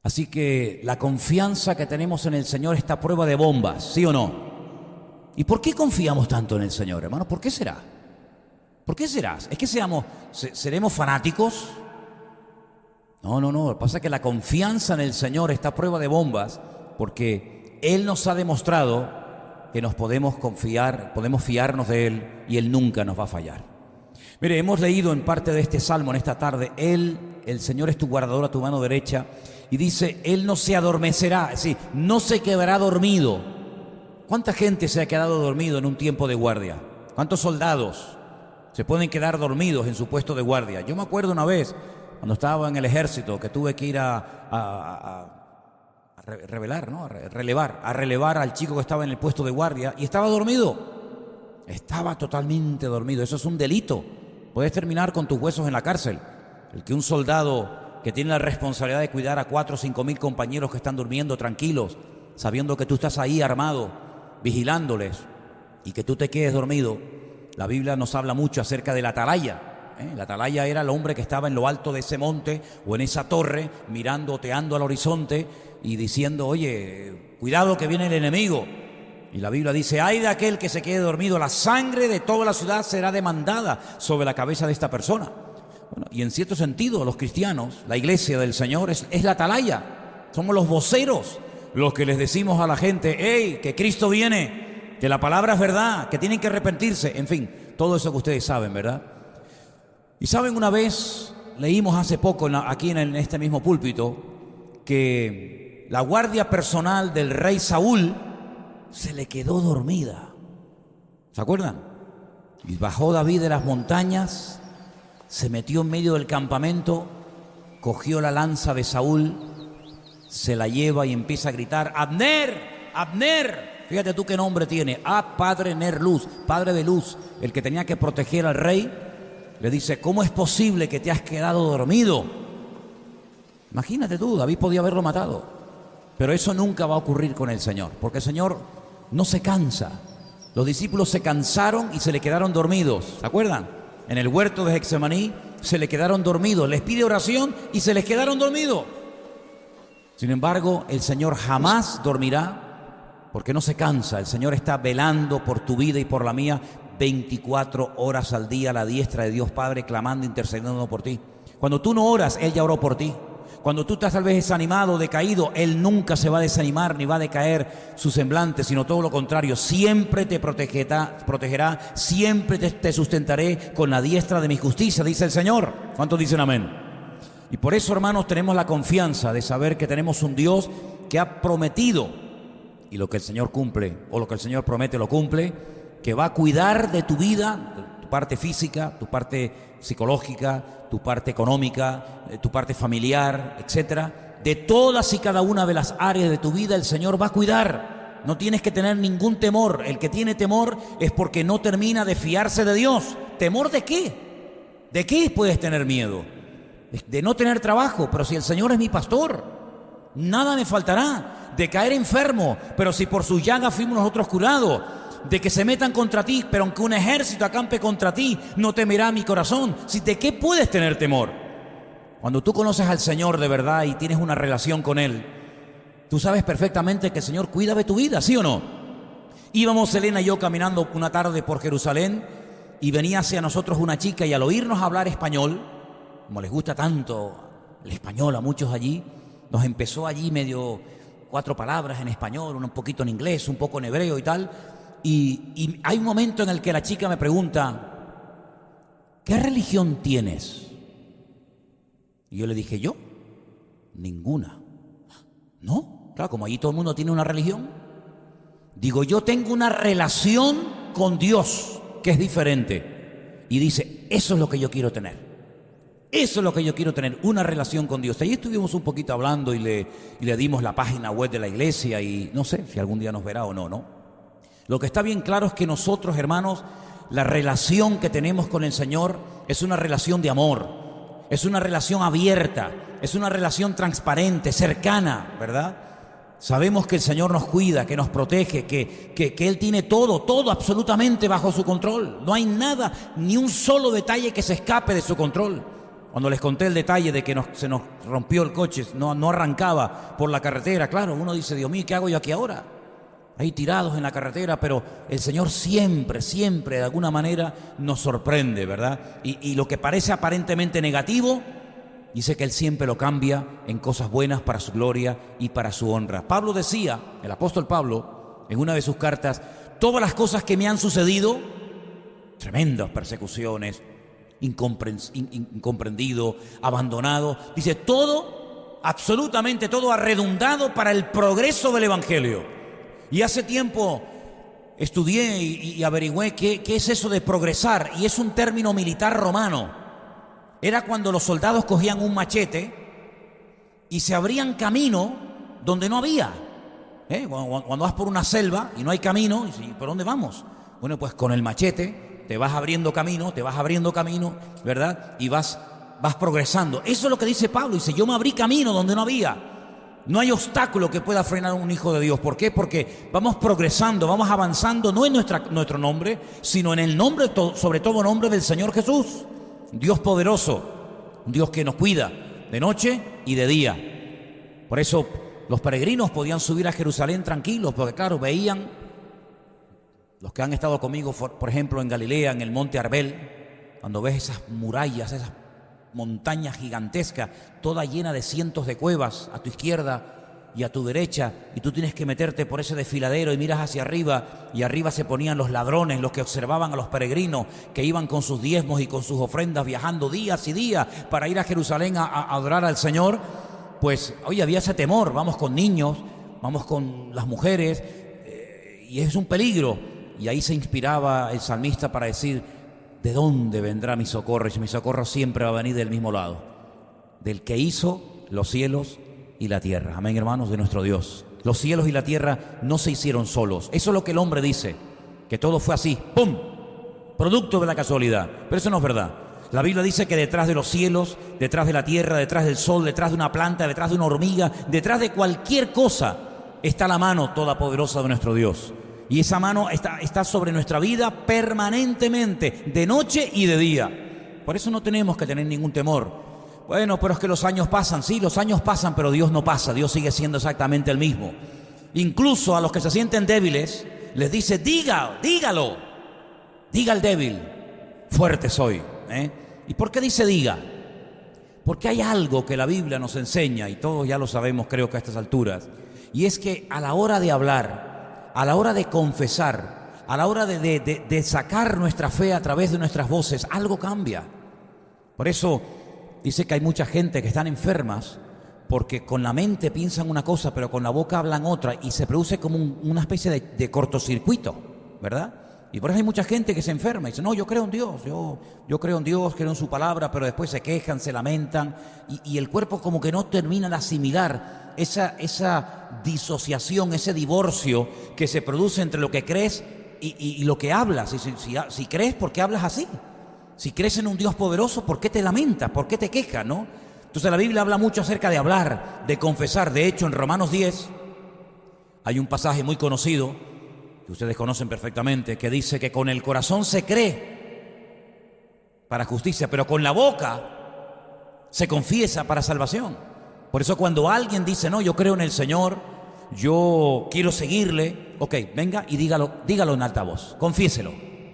Así que la confianza que tenemos en el Señor está a prueba de bombas, ¿sí o no? ¿Y por qué confiamos tanto en el Señor, hermanos? ¿Por qué será? ¿Por qué será? ¿Es que seremos fanáticos? No. Lo que pasa es que la confianza en el Señor está a prueba de bombas, porque Él nos ha demostrado que nos podemos confiar, podemos fiarnos de Él, y Él nunca nos va a fallar. Mire, hemos leído en parte de este salmo en esta tarde: el Señor es tu guardador a tu mano derecha, y dice: Él no se adormecerá, es decir, no se quedará dormido. ¿Cuánta gente se ha quedado dormido en un tiempo de guardia? ¿Cuántos soldados se pueden quedar dormidos en su puesto de guardia? Yo me acuerdo una vez, cuando estaba en el ejército, que tuve que ir a relevar al chico que estaba en el puesto de guardia, y estaba dormido. Estaba totalmente dormido. Eso es un delito. Puedes terminar con tus huesos en la cárcel. El que un soldado que tiene la responsabilidad de cuidar a 4 o 5 mil compañeros que están durmiendo tranquilos, sabiendo que tú estás ahí armado, vigilándoles, y que tú te quedes dormido. La Biblia nos habla mucho acerca de la atalaya. La atalaya era el hombre que estaba en lo alto de ese monte o en esa torre, mirando, oteando al horizonte y diciendo: oye, cuidado que viene el enemigo. Y la Biblia dice: ay de aquel que se quede dormido, la sangre de toda la ciudad será demandada sobre la cabeza de esta persona. Bueno, y en cierto sentido, los cristianos, la iglesia del Señor es la atalaya. Somos los voceros, los que les decimos a la gente: hey, que Cristo viene, que la palabra es verdad, que tienen que arrepentirse. En fin, todo eso que ustedes saben, ¿verdad? Y saben, una vez leímos hace poco aquí en este mismo púlpito que la guardia personal del rey Saúl se le quedó dormida. ¿Se acuerdan? Y bajó David de las montañas, se metió en medio del campamento, cogió la lanza de Saúl, se la lleva y empieza a gritar: ¡Abner! ¡Abner! Fíjate tú qué nombre tiene. Padre Ner Luz, padre de luz, el que tenía que proteger al rey. Le dice: ¿cómo es posible que te has quedado dormido? Imagínate tú, David podía haberlo matado. Pero eso nunca va a ocurrir con el Señor, porque el Señor no se cansa. Los discípulos se cansaron y se le quedaron dormidos. ¿Se acuerdan? En el huerto de Getsemaní se le quedaron dormidos. Les pide oración y se les quedaron dormidos. Sin embargo, el Señor jamás dormirá, porque no se cansa. El Señor está velando por tu vida y por la mía 24 horas al día a la diestra de Dios Padre, clamando, intercediendo por ti. Cuando tú no oras, Él ya oró por ti. Cuando tú estás tal vez desanimado, decaído, Él nunca se va a desanimar ni va a decaer su semblante, sino todo lo contrario. Siempre te protegerá, siempre te sustentaré con la diestra de mi justicia, dice el Señor. ¿Cuántos dicen amén? Y por eso, hermanos, tenemos la confianza de saber que tenemos un Dios que ha prometido, y lo que el Señor cumple, o lo que el Señor promete lo cumple, que va a cuidar de tu vida, tu parte física, tu parte psicológica, tu parte económica, tu parte familiar, etcétera. de todas y cada una de las áreas de tu vida el Señor va a cuidar. No tienes que tener ningún temor. El que tiene temor es porque no termina de fiarse de Dios. ¿Temor de qué? ¿De qué puedes tener miedo? De no tener trabajo, pero si el Señor es mi pastor, nada me faltará. De caer enfermo, pero si por sus llagas fuimos nosotros curados. De que se metan contra ti, pero aunque un ejército acampe contra ti, no temerá mi corazón. ¿De qué puedes tener temor? Cuando tú conoces al Señor de verdad y tienes una relación con Él, tú sabes perfectamente que el Señor cuida de tu vida, ¿sí o no? Íbamos Elena y yo caminando una tarde por Jerusalén y venía hacia nosotros una chica y al oírnos hablar español, como les gusta tanto el español a muchos allí, nos empezó allí medio 4 palabras en español, un poquito en inglés, un poco en hebreo y tal. Y hay un momento en el que la chica me pregunta, ¿qué religión tienes? Y yo le dije, ¿yo? Ninguna. ¿No? Claro, como allí todo el mundo tiene una religión. Digo, yo tengo una relación con Dios que es diferente. Y dice, eso es lo que yo quiero tener. Eso es lo que yo quiero tener, una relación con Dios. Allí estuvimos un poquito hablando y le dimos la página web de la iglesia y no sé si algún día nos verá o no, ¿no? Lo que está bien claro es que nosotros, hermanos, la relación que tenemos con el Señor es una relación de amor, es una relación abierta, es una relación transparente, cercana, ¿verdad? Sabemos que el Señor nos cuida, que nos protege, que Él tiene todo absolutamente bajo su control. No hay nada, ni un solo detalle que se escape de su control. Cuando les conté el detalle de que se nos rompió el coche, no arrancaba por la carretera, claro, uno dice, Dios mío, ¿qué hago yo aquí ahora? Ahí tirados en la carretera, pero el Señor siempre de alguna manera nos sorprende, ¿verdad? Y lo que parece aparentemente negativo, dice que Él siempre lo cambia en cosas buenas para su gloria y para su honra. Pablo decía, el apóstol Pablo, en una de sus cartas, todas las cosas que me han sucedido, tremendas persecuciones, incomprendido, abandonado, dice, todo, absolutamente todo ha redundado para el progreso del Evangelio. Y hace tiempo estudié y averigüé qué es eso de progresar, y es un término militar romano. Era cuando los soldados cogían un machete y se abrían camino donde no había. Cuando vas por una selva y no hay camino, ¿y por dónde vamos? Bueno, pues con el machete te vas abriendo camino, ¿verdad? Y vas progresando. Eso es lo que dice Pablo, dice, yo me abrí camino donde no había. No hay obstáculo que pueda frenar a un hijo de Dios. ¿Por qué? Porque vamos progresando, vamos avanzando, no en nuestro nombre, sino en el nombre, sobre todo nombre del Señor Jesús. Dios poderoso, Dios que nos cuida de noche y de día. Por eso los peregrinos podían subir a Jerusalén tranquilos, porque claro, veían, los que han estado conmigo, por ejemplo, en Galilea, en el monte Arbel, cuando ves esas murallas, esas montaña gigantesca, toda llena de cientos de cuevas a tu izquierda y a tu derecha, y tú tienes que meterte por ese desfiladero y miras hacia arriba, y arriba se ponían los ladrones, los que observaban a los peregrinos que iban con sus diezmos y con sus ofrendas viajando días y días para ir a Jerusalén a adorar al Señor. Pues hoy había ese temor, vamos con niños, vamos con las mujeres, y es un peligro. Y ahí se inspiraba el salmista para decir, ¿de dónde vendrá mi socorro? Y mi socorro siempre va a venir del mismo lado, del que hizo los cielos y la tierra. Amén, hermanos, de nuestro Dios. Los cielos y la tierra no se hicieron solos. Eso es lo que el hombre dice, que todo fue así, ¡pum!, producto de la casualidad. Pero eso no es verdad. La Biblia dice que detrás de los cielos, detrás de la tierra, detrás del sol, detrás de una planta, detrás de una hormiga, detrás de cualquier cosa, está la mano todopoderosa de nuestro Dios. Y esa mano está sobre nuestra vida permanentemente, de noche y de día. Por eso no tenemos que tener ningún temor. Bueno, pero es que los años pasan. Sí, los años pasan, pero Dios no pasa. Dios sigue siendo exactamente el mismo. Incluso a los que se sienten débiles, les dice, dígalo. Diga al débil, fuerte soy. ¿Y por qué dice diga? Porque hay algo que la Biblia nos enseña, y todos ya lo sabemos, creo que a estas alturas, y es que a la hora de hablar, a la hora de confesar, a la hora de sacar nuestra fe a través de nuestras voces, algo cambia. Por eso dice que hay mucha gente que están enfermas porque con la mente piensan una cosa, pero con la boca hablan otra, y se produce como una especie de cortocircuito, ¿verdad? Y por eso hay mucha gente que se enferma y dice, no, yo creo en Dios, yo creo en Dios, creo en su palabra, pero después se quejan, se lamentan y el cuerpo como que no termina de asimilar esa disociación, ese divorcio que se produce entre lo que crees y lo que hablas. Y si crees, ¿por qué hablas así? Si crees en un Dios poderoso, ¿por qué te lamentas? ¿Por qué te quejas, no? Entonces la Biblia habla mucho acerca de hablar, de confesar. De hecho, en Romanos 10 hay un pasaje muy conocido que ustedes conocen perfectamente, que dice que con el corazón se cree para justicia, pero con la boca se confiesa para salvación. Por eso cuando alguien dice, no, yo creo en el Señor, yo quiero seguirle, ok, venga y dígalo en alta voz, confiéselo,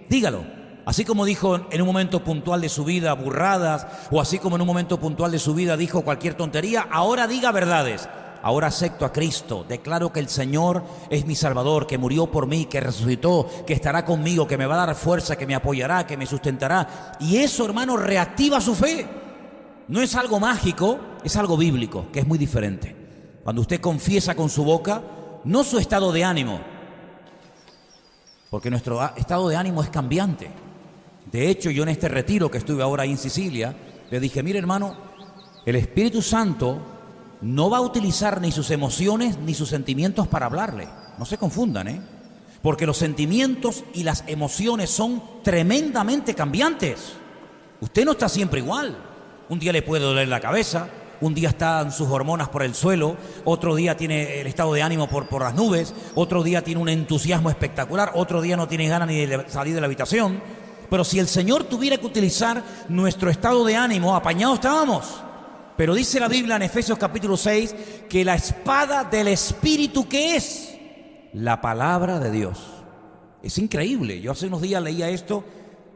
dígalo. Así como dijo en un momento puntual de su vida burradas, o así como en un momento puntual de su vida dijo cualquier tontería, ahora diga verdades. Ahora acepto a Cristo, declaro que el Señor es mi Salvador, que murió por mí, que resucitó, que estará conmigo, que me va a dar fuerza, que me apoyará, que me sustentará. Y eso, hermano, reactiva su fe. No es algo mágico, es algo bíblico, que es muy diferente. Cuando usted confiesa con su boca, no su estado de ánimo, porque nuestro estado de ánimo es cambiante. De hecho, yo en este retiro que estuve ahora ahí en Sicilia, le dije, mire hermano, el Espíritu Santo no va a utilizar ni sus emociones ni sus sentimientos para hablarle. No se confundan, porque los sentimientos y las emociones son tremendamente cambiantes. Usted no está siempre igual. Un día le puede doler la cabeza, un día están sus hormonas por el suelo, otro día tiene el estado de ánimo por las nubes, otro día tiene un entusiasmo espectacular, otro día no tiene ganas ni de salir de la habitación. Pero si el Señor tuviera que utilizar nuestro estado de ánimo, apañados estábamos. Pero dice la Biblia en Efesios capítulo 6 que la espada del Espíritu, ¿qué es? La palabra de Dios. Es increíble. Yo hace unos días leía esto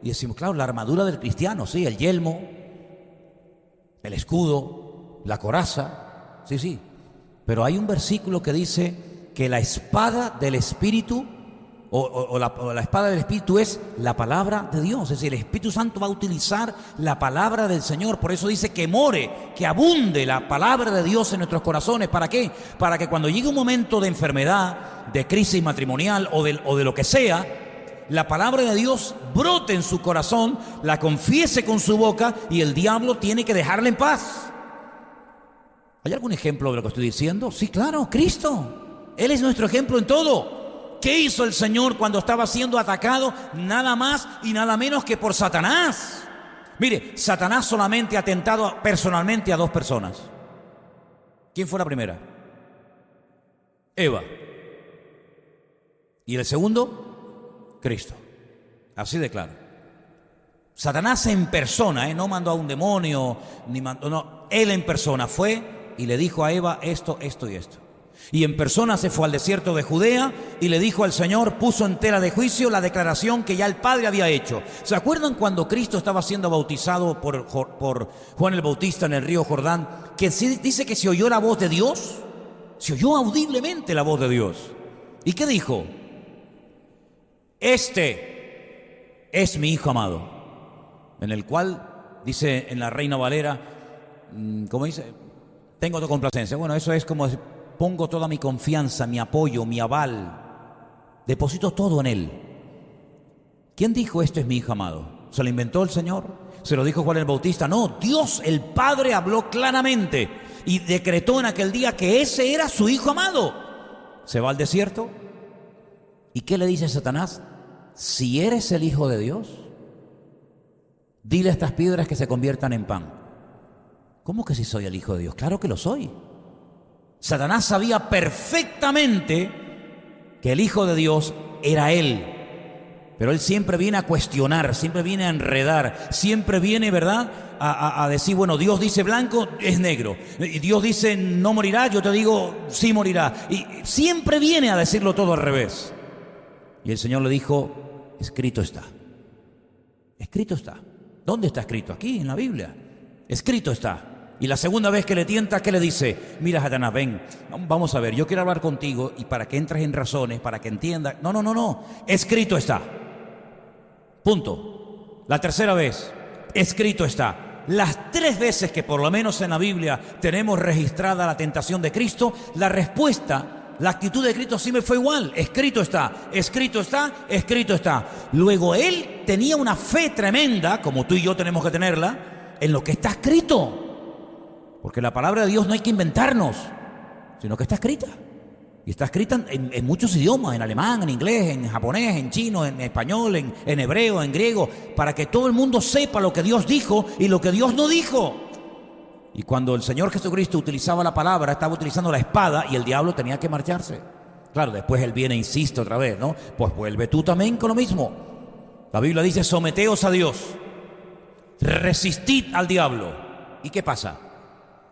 y decimos, claro, la armadura del cristiano, sí, el yelmo, el escudo, la coraza, sí. Pero hay un versículo que dice que la espada del Espíritu o la espada del Espíritu es la palabra de Dios. Es decir, el Espíritu Santo va a utilizar la palabra del Señor. Por eso dice que more, que abunde la palabra de Dios en nuestros corazones. ¿Para qué? Para que cuando llegue un momento de enfermedad, de crisis matrimonial o de lo que sea, la palabra de Dios brote en su corazón, la confiese con su boca y el diablo tiene que dejarle en paz. ¿Hay algún ejemplo de lo que estoy diciendo? Sí, claro, Cristo. Él es nuestro ejemplo en todo. ¿Qué hizo el Señor cuando estaba siendo atacado? Nada más y nada menos que por Satanás. Mire, Satanás solamente ha tentado personalmente a 2 personas. ¿Quién fue la primera? Eva. ¿Y el segundo? Cristo. Así de claro. Satanás en persona, no mandó a un demonio, él en persona fue y le dijo a Eva esto, esto y esto. Y en persona se fue al desierto de Judea y le dijo al Señor, puso en tela de juicio la declaración que ya el Padre había hecho. ¿Se acuerdan cuando Cristo estaba siendo bautizado por Juan el Bautista en el río Jordán? Que dice que se oyó la voz de Dios. Se oyó audiblemente la voz de Dios. ¿Y qué dijo? Este es mi Hijo amado, en el cual, dice en la Reina Valera, ¿cómo dice? Tengo toda complacencia. Bueno, eso es como decir, pongo toda mi confianza, mi apoyo, mi aval, deposito todo en Él. ¿Quién dijo esto es mi Hijo amado? ¿Se lo inventó el Señor? ¿Se lo dijo Juan el Bautista? No, Dios el Padre habló claramente y decretó en aquel día que ese era su Hijo amado. Se va al desierto. ¿Y qué le dice Satanás? Si eres el Hijo de Dios, dile a estas piedras que se conviertan en pan. ¿Cómo que si soy el Hijo de Dios? Claro que lo soy. Satanás sabía perfectamente que el Hijo de Dios era Él, pero Él siempre viene a cuestionar, siempre viene a enredar, siempre viene, ¿verdad?, a decir, bueno, Dios dice blanco, es negro, y Dios dice no morirá, yo te digo sí morirá, y siempre viene a decirlo todo al revés. Y el Señor le dijo, escrito está. Escrito está. ¿Dónde está escrito? Aquí en la Biblia. Escrito está. Y la segunda vez que le tienta, ¿qué le dice? Mira, Satanás, ven, vamos a ver, yo quiero hablar contigo y para que entres en razones, para que entiendas. No, escrito está. Punto. La tercera vez, escrito está. Las 3 veces que por lo menos en la Biblia tenemos registrada la tentación de Cristo, la respuesta La actitud de Cristo sí me fue igual. Escrito está, escrito está, escrito está. Luego él tenía una fe tremenda, como tú y yo tenemos que tenerla, en lo que está escrito. Porque la palabra de Dios no hay que inventarnos, sino que está escrita. Y está escrita en muchos idiomas, en alemán, en inglés, en japonés, en chino, en español, en hebreo, en griego, para que todo el mundo sepa lo que Dios dijo y lo que Dios no dijo. Y cuando el Señor Jesucristo utilizaba la palabra, estaba utilizando la espada y el diablo tenía que marcharse. Claro, después él viene e insiste otra vez, ¿no? Pues vuelve tú también con lo mismo. La Biblia dice, someteos a Dios, resistid al diablo. ¿Y qué pasa?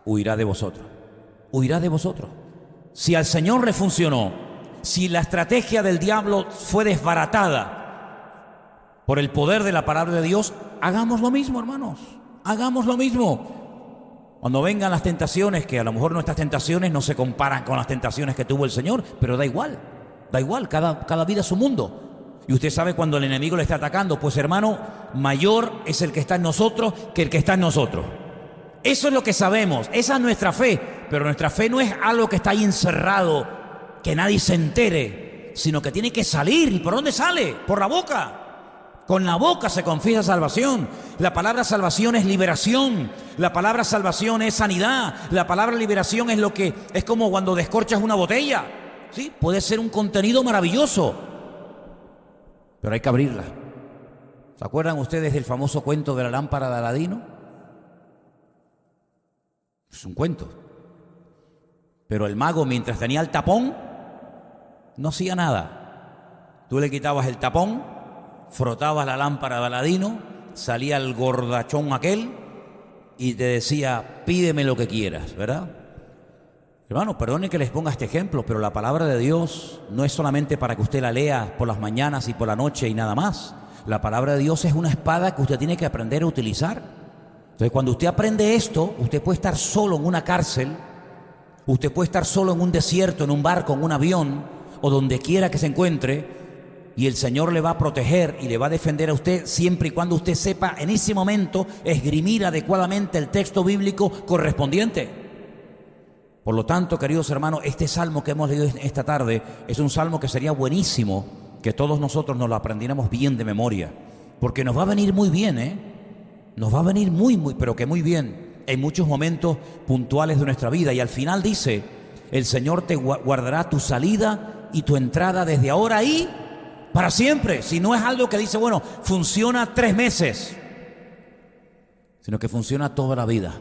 Huirá de vosotros, huirá de vosotros. Si al Señor le funcionó, si la estrategia del diablo fue desbaratada por el poder de la palabra de Dios, hagamos lo mismo, hermanos, hagamos lo mismo. Cuando vengan las tentaciones, que a lo mejor nuestras tentaciones no se comparan con las tentaciones que tuvo el Señor, pero da igual, cada vida es su mundo. Y usted sabe cuando el enemigo le está atacando, pues hermano, mayor es el que está en nosotros que el que está en nosotros. Eso es lo que sabemos, esa es nuestra fe, pero nuestra fe no es algo que está ahí encerrado, que nadie se entere, sino que tiene que salir. ¿Y por dónde sale? Por la boca. Con la boca se confiesa salvación. La palabra salvación es liberación. La palabra salvación es sanidad. La palabra liberación es como cuando descorchas una botella. ¿Sí? Puede ser un contenido maravilloso, pero hay que abrirla. ¿Se acuerdan ustedes del famoso cuento de la lámpara de Aladino? Es un cuento. Pero el mago, mientras tenía el tapón, no hacía nada. Tú le quitabas el tapón, frotabas la lámpara de Aladino, salía el gordachón aquel y te decía, pídeme lo que quieras, ¿verdad? Hermanos, perdonen que les ponga este ejemplo, pero la palabra de Dios no es solamente para que usted la lea por las mañanas y por la noche y nada más. La palabra de Dios es una espada que usted tiene que aprender a utilizar. Entonces, cuando usted aprende esto, usted puede estar solo en una cárcel, usted puede estar solo en un desierto, en un barco, en un avión, o donde quiera que se encuentre, y el Señor le va a proteger y le va a defender a usted siempre y cuando usted sepa en ese momento esgrimir adecuadamente el texto bíblico correspondiente. Por lo tanto, queridos hermanos, este salmo que hemos leído esta tarde es un salmo que sería buenísimo que todos nosotros nos lo aprendiéramos bien de memoria, porque nos va a venir muy bien, nos va a venir pero que muy bien en muchos momentos puntuales de nuestra vida. Y al final dice, el Señor te guardará tu salida y tu entrada desde ahora y para siempre. Si no es algo que dice, bueno, funciona 3 meses, sino que funciona toda la vida,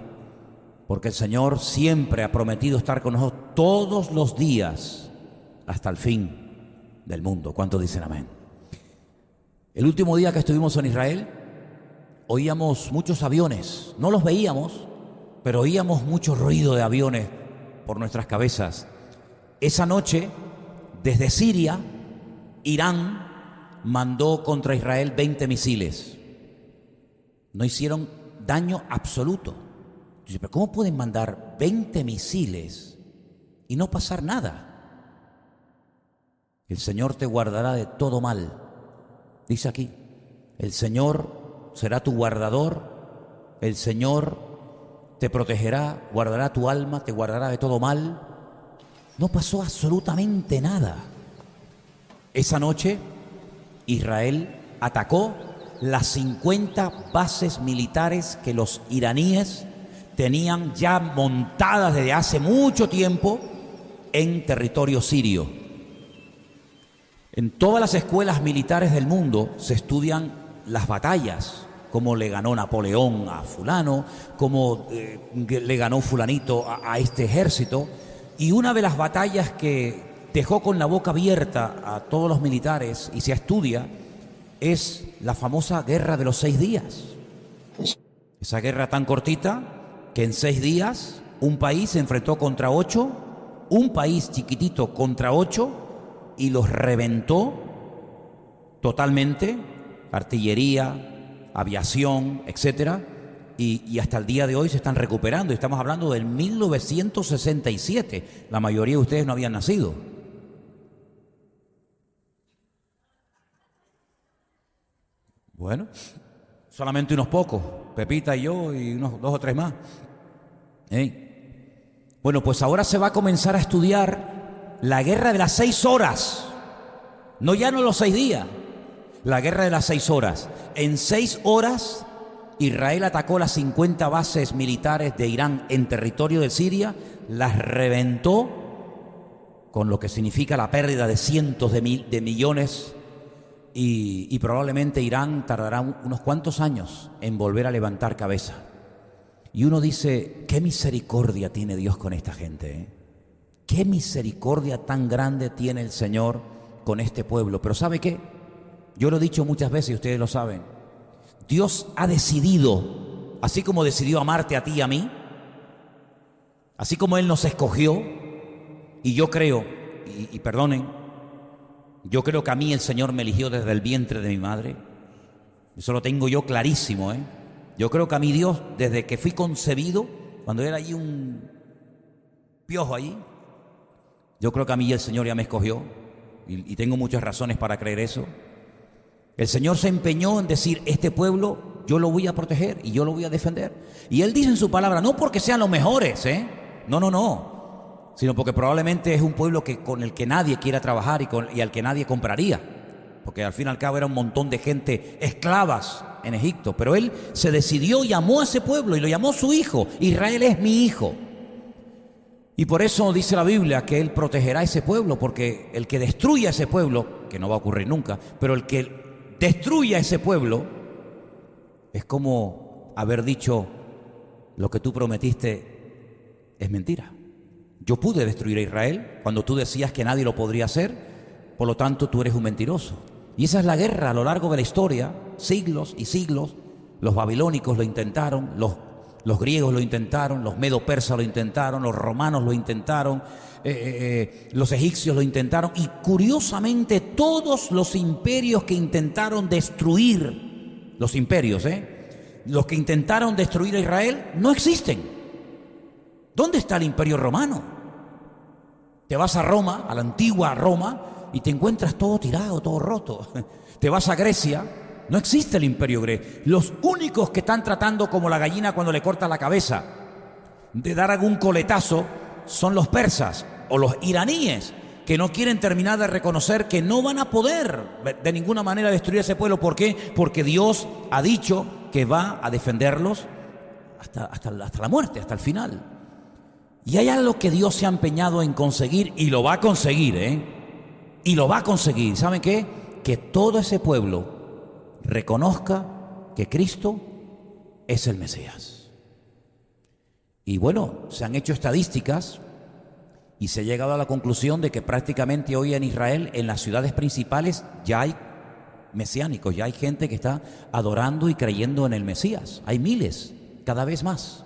porque el Señor siempre ha prometido estar con nosotros todos los días hasta el fin del mundo. ¿Cuántos dicen amén? El último día que estuvimos en Israel, oíamos muchos aviones. No los veíamos, pero oíamos mucho ruido de aviones por nuestras cabezas. Esa noche, desde Siria, Irán mandó contra Israel 20 misiles. No hicieron daño absoluto. Dice, pero ¿cómo pueden mandar 20 misiles y no pasar nada? El Señor te guardará de todo mal. Dice aquí, el Señor será tu guardador, el Señor te protegerá, guardará tu alma, te guardará de todo mal. No pasó absolutamente nada. Esa noche, Israel atacó las 50 bases militares que los iraníes tenían ya montadas desde hace mucho tiempo en territorio sirio. En todas las escuelas militares del mundo se estudian las batallas, cómo le ganó Napoleón a fulano, cómo le ganó fulanito a este ejército. Y una de las batallas que dejó con la boca abierta a todos los militares y se estudia es la famosa guerra de los 6 días. Esa guerra tan cortita que en 6 días un país se enfrentó contra 8, un país chiquitito contra 8 y los reventó totalmente, artillería, aviación, etcétera, y hasta el día de hoy se están recuperando. Estamos hablando del 1967. La mayoría de ustedes no habían nacido. Bueno, solamente unos pocos, Pepita y yo y unos 2 o 3 más. Bueno, pues ahora se va a comenzar a estudiar la guerra de las 6 horas. No ya no los 6 días. La guerra de las 6 horas. En 6 horas Israel atacó las 50 bases militares de Irán en territorio de Siria, las reventó, con lo que significa la pérdida de cientos de millones, y probablemente Irán tardará unos cuantos años en volver a levantar cabeza. Y uno dice, qué misericordia tiene Dios con esta gente, ¿eh? Qué misericordia tan grande tiene el Señor con este pueblo. Pero ¿sabe qué? Yo lo he dicho muchas veces y ustedes lo saben. Dios ha decidido, así como decidió amarte a ti y a mí, así como Él nos escogió, y yo creo, y perdonen, yo creo que a mí el Señor me eligió desde el vientre de mi madre. Eso lo tengo yo clarísimo, ¿eh? Yo creo que a mí Dios, desde que fui concebido, cuando era allí un piojo allí, yo creo que a mí el Señor ya me escogió, y tengo muchas razones para creer eso. El Señor se empeñó en decir, este pueblo yo lo voy a proteger y yo lo voy a defender. Y Él dice en su palabra, no porque sean los mejores, no, sino porque probablemente es un pueblo con el que nadie quiera trabajar y al que nadie compraría. Porque al fin y al cabo era un montón de gente esclavas en Egipto. Pero Él se decidió y amó a ese pueblo y lo llamó su hijo. Israel es mi hijo. Y por eso dice la Biblia que Él protegerá a ese pueblo, porque el que destruya a ese pueblo, que no va a ocurrir nunca, pero el que destruya a ese pueblo es como haber dicho, lo que tú prometiste es mentira. Yo pude destruir a Israel cuando tú decías que nadie lo podría hacer, por lo tanto tú eres un mentiroso. Y esa es la guerra a lo largo de la historia, siglos y siglos. Los babilónicos lo intentaron, los griegos lo intentaron, los medo-persas lo intentaron, los romanos lo intentaron, los egipcios lo intentaron, y curiosamente todos los imperios que intentaron destruir, los que intentaron destruir a Israel, no existen. ¿Dónde está el imperio romano? Te vas a Roma, a la antigua Roma, y te encuentras todo tirado, todo roto. Te vas a Grecia, no existe el imperio griego. Los únicos que están tratando como la gallina cuando le corta la cabeza de dar algún coletazo son los persas o los iraníes, que no quieren terminar de reconocer que no van a poder de ninguna manera destruir ese pueblo. ¿Por qué? Porque Dios ha dicho que va a defenderlos hasta la muerte, hasta el final. Y hay algo que Dios se ha empeñado en conseguir, y lo va a conseguir, y lo va a conseguir. ¿Saben qué? Que todo ese pueblo reconozca que Cristo es el Mesías. Y bueno, se han hecho estadísticas y se ha llegado a la conclusión de que prácticamente hoy en Israel, en las ciudades principales, ya hay mesiánicos, ya hay gente que está adorando y creyendo en el Mesías. Hay miles, cada vez más.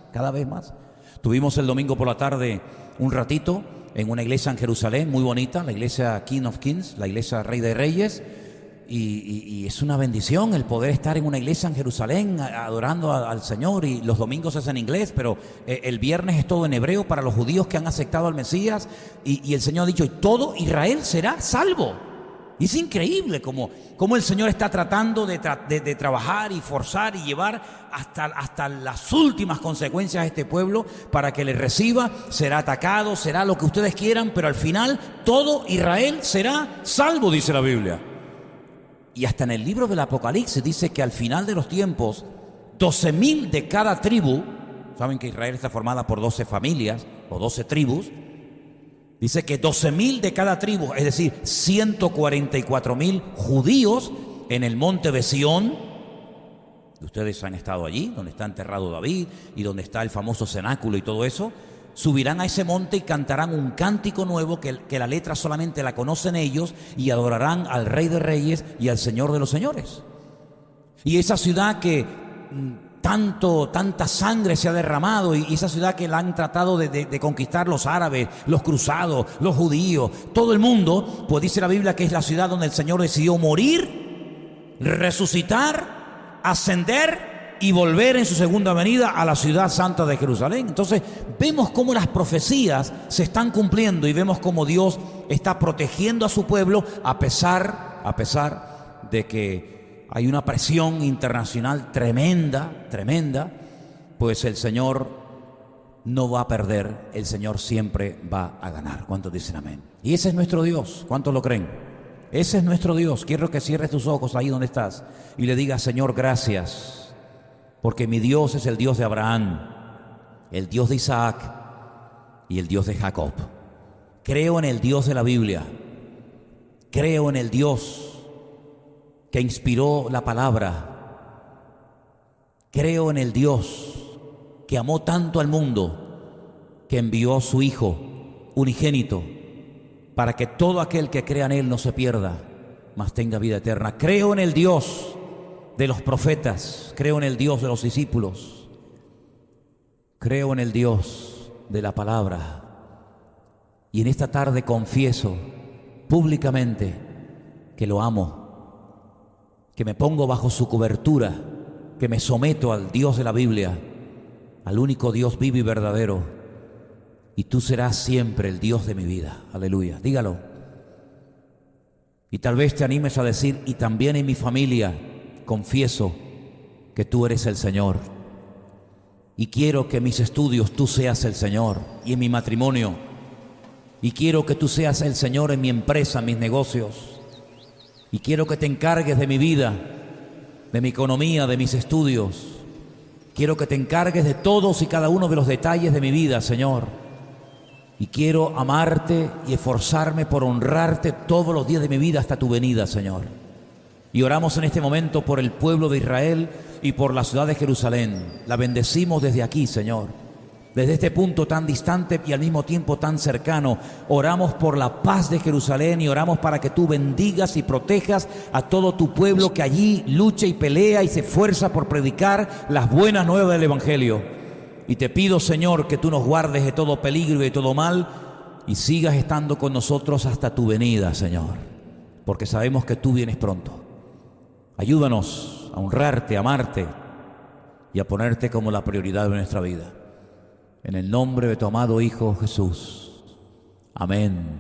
Tuvimos el domingo por la tarde un ratito en una iglesia en Jerusalén muy bonita, la iglesia King of Kings, la iglesia Rey de Reyes, y es una bendición el poder estar en una iglesia en Jerusalén adorando al Señor. Y los domingos es en inglés, pero el viernes es todo en hebreo para los judíos que han aceptado al Mesías, y el Señor ha dicho, todo Israel será salvo. Y es increíble cómo el Señor está tratando de trabajar y forzar y llevar hasta las últimas consecuencias a este pueblo para que le reciba. Será atacado, será lo que ustedes quieran, pero al final todo Israel será salvo, dice la Biblia. Y hasta en el libro del Apocalipsis dice que al final de los tiempos, 12.000 de cada tribu, saben que Israel está formada por 12 familias o 12 tribus, dice que 12.000 de cada tribu, es decir, 144.000 judíos en el monte de Sión. Ustedes han estado allí, donde está enterrado David y donde está el famoso cenáculo y todo eso. Subirán a ese monte y cantarán un cántico nuevo que la letra solamente la conocen ellos, y adorarán al Rey de Reyes y al Señor de los Señores. Y esa ciudad que tanta sangre se ha derramado, y esa ciudad que la han tratado de conquistar los árabes, los cruzados, los judíos, todo el mundo, pues dice la Biblia que es la ciudad donde el Señor decidió morir, resucitar, ascender y volver en su segunda venida a la ciudad santa de Jerusalén. Entonces vemos cómo las profecías se están cumpliendo, y vemos cómo Dios está protegiendo a su pueblo a pesar de que hay una presión internacional tremenda, pues el Señor no va a perder, el Señor siempre va a ganar. ¿Cuántos dicen amén? Y ese es nuestro Dios. ¿Cuántos lo creen? Ese es nuestro Dios. Quiero que cierres tus ojos ahí donde estás y le digas: Señor, gracias, porque mi Dios es el Dios de Abraham, el Dios de Isaac y el Dios de Jacob. Creo en el Dios de la Biblia. Creo en el Dios que inspiró la palabra. Creo en el Dios que amó tanto al mundo que envió a su Hijo unigénito para que todo aquel que crea en Él no se pierda, mas tenga vida eterna. Creo en el Dios de los profetas, creo en el Dios de los discípulos, creo en el Dios de la palabra. Y en esta tarde confieso públicamente que lo amo, que me pongo bajo su cobertura, que me someto al Dios de la Biblia, al único Dios vivo y verdadero, y tú serás siempre el Dios de mi vida. Aleluya, dígalo. Y tal vez te animes a decir: y también en mi familia confieso que tú eres el Señor, y quiero que en mis estudios tú seas el Señor, y en mi matrimonio, y quiero que tú seas el Señor en mi empresa, en mis negocios, y quiero que te encargues de mi vida, de mi economía, de mis estudios. Quiero que te encargues de todos y cada uno de los detalles de mi vida, Señor. Y quiero amarte y esforzarme por honrarte todos los días de mi vida hasta tu venida, Señor. Y oramos en este momento por el pueblo de Israel y por la ciudad de Jerusalén. La bendecimos desde aquí, Señor. Desde este punto tan distante y al mismo tiempo tan cercano, oramos por la paz de Jerusalén y oramos para que tú bendigas y protejas a todo tu pueblo que allí lucha y pelea y se esfuerza por predicar las buenas nuevas del Evangelio. Y te pido, Señor, que tú nos guardes de todo peligro y de todo mal y sigas estando con nosotros hasta tu venida, Señor, porque sabemos que tú vienes pronto. Ayúdanos a honrarte, a amarte y a ponerte como la prioridad de nuestra vida. En el nombre de tu amado Hijo Jesús. Amén.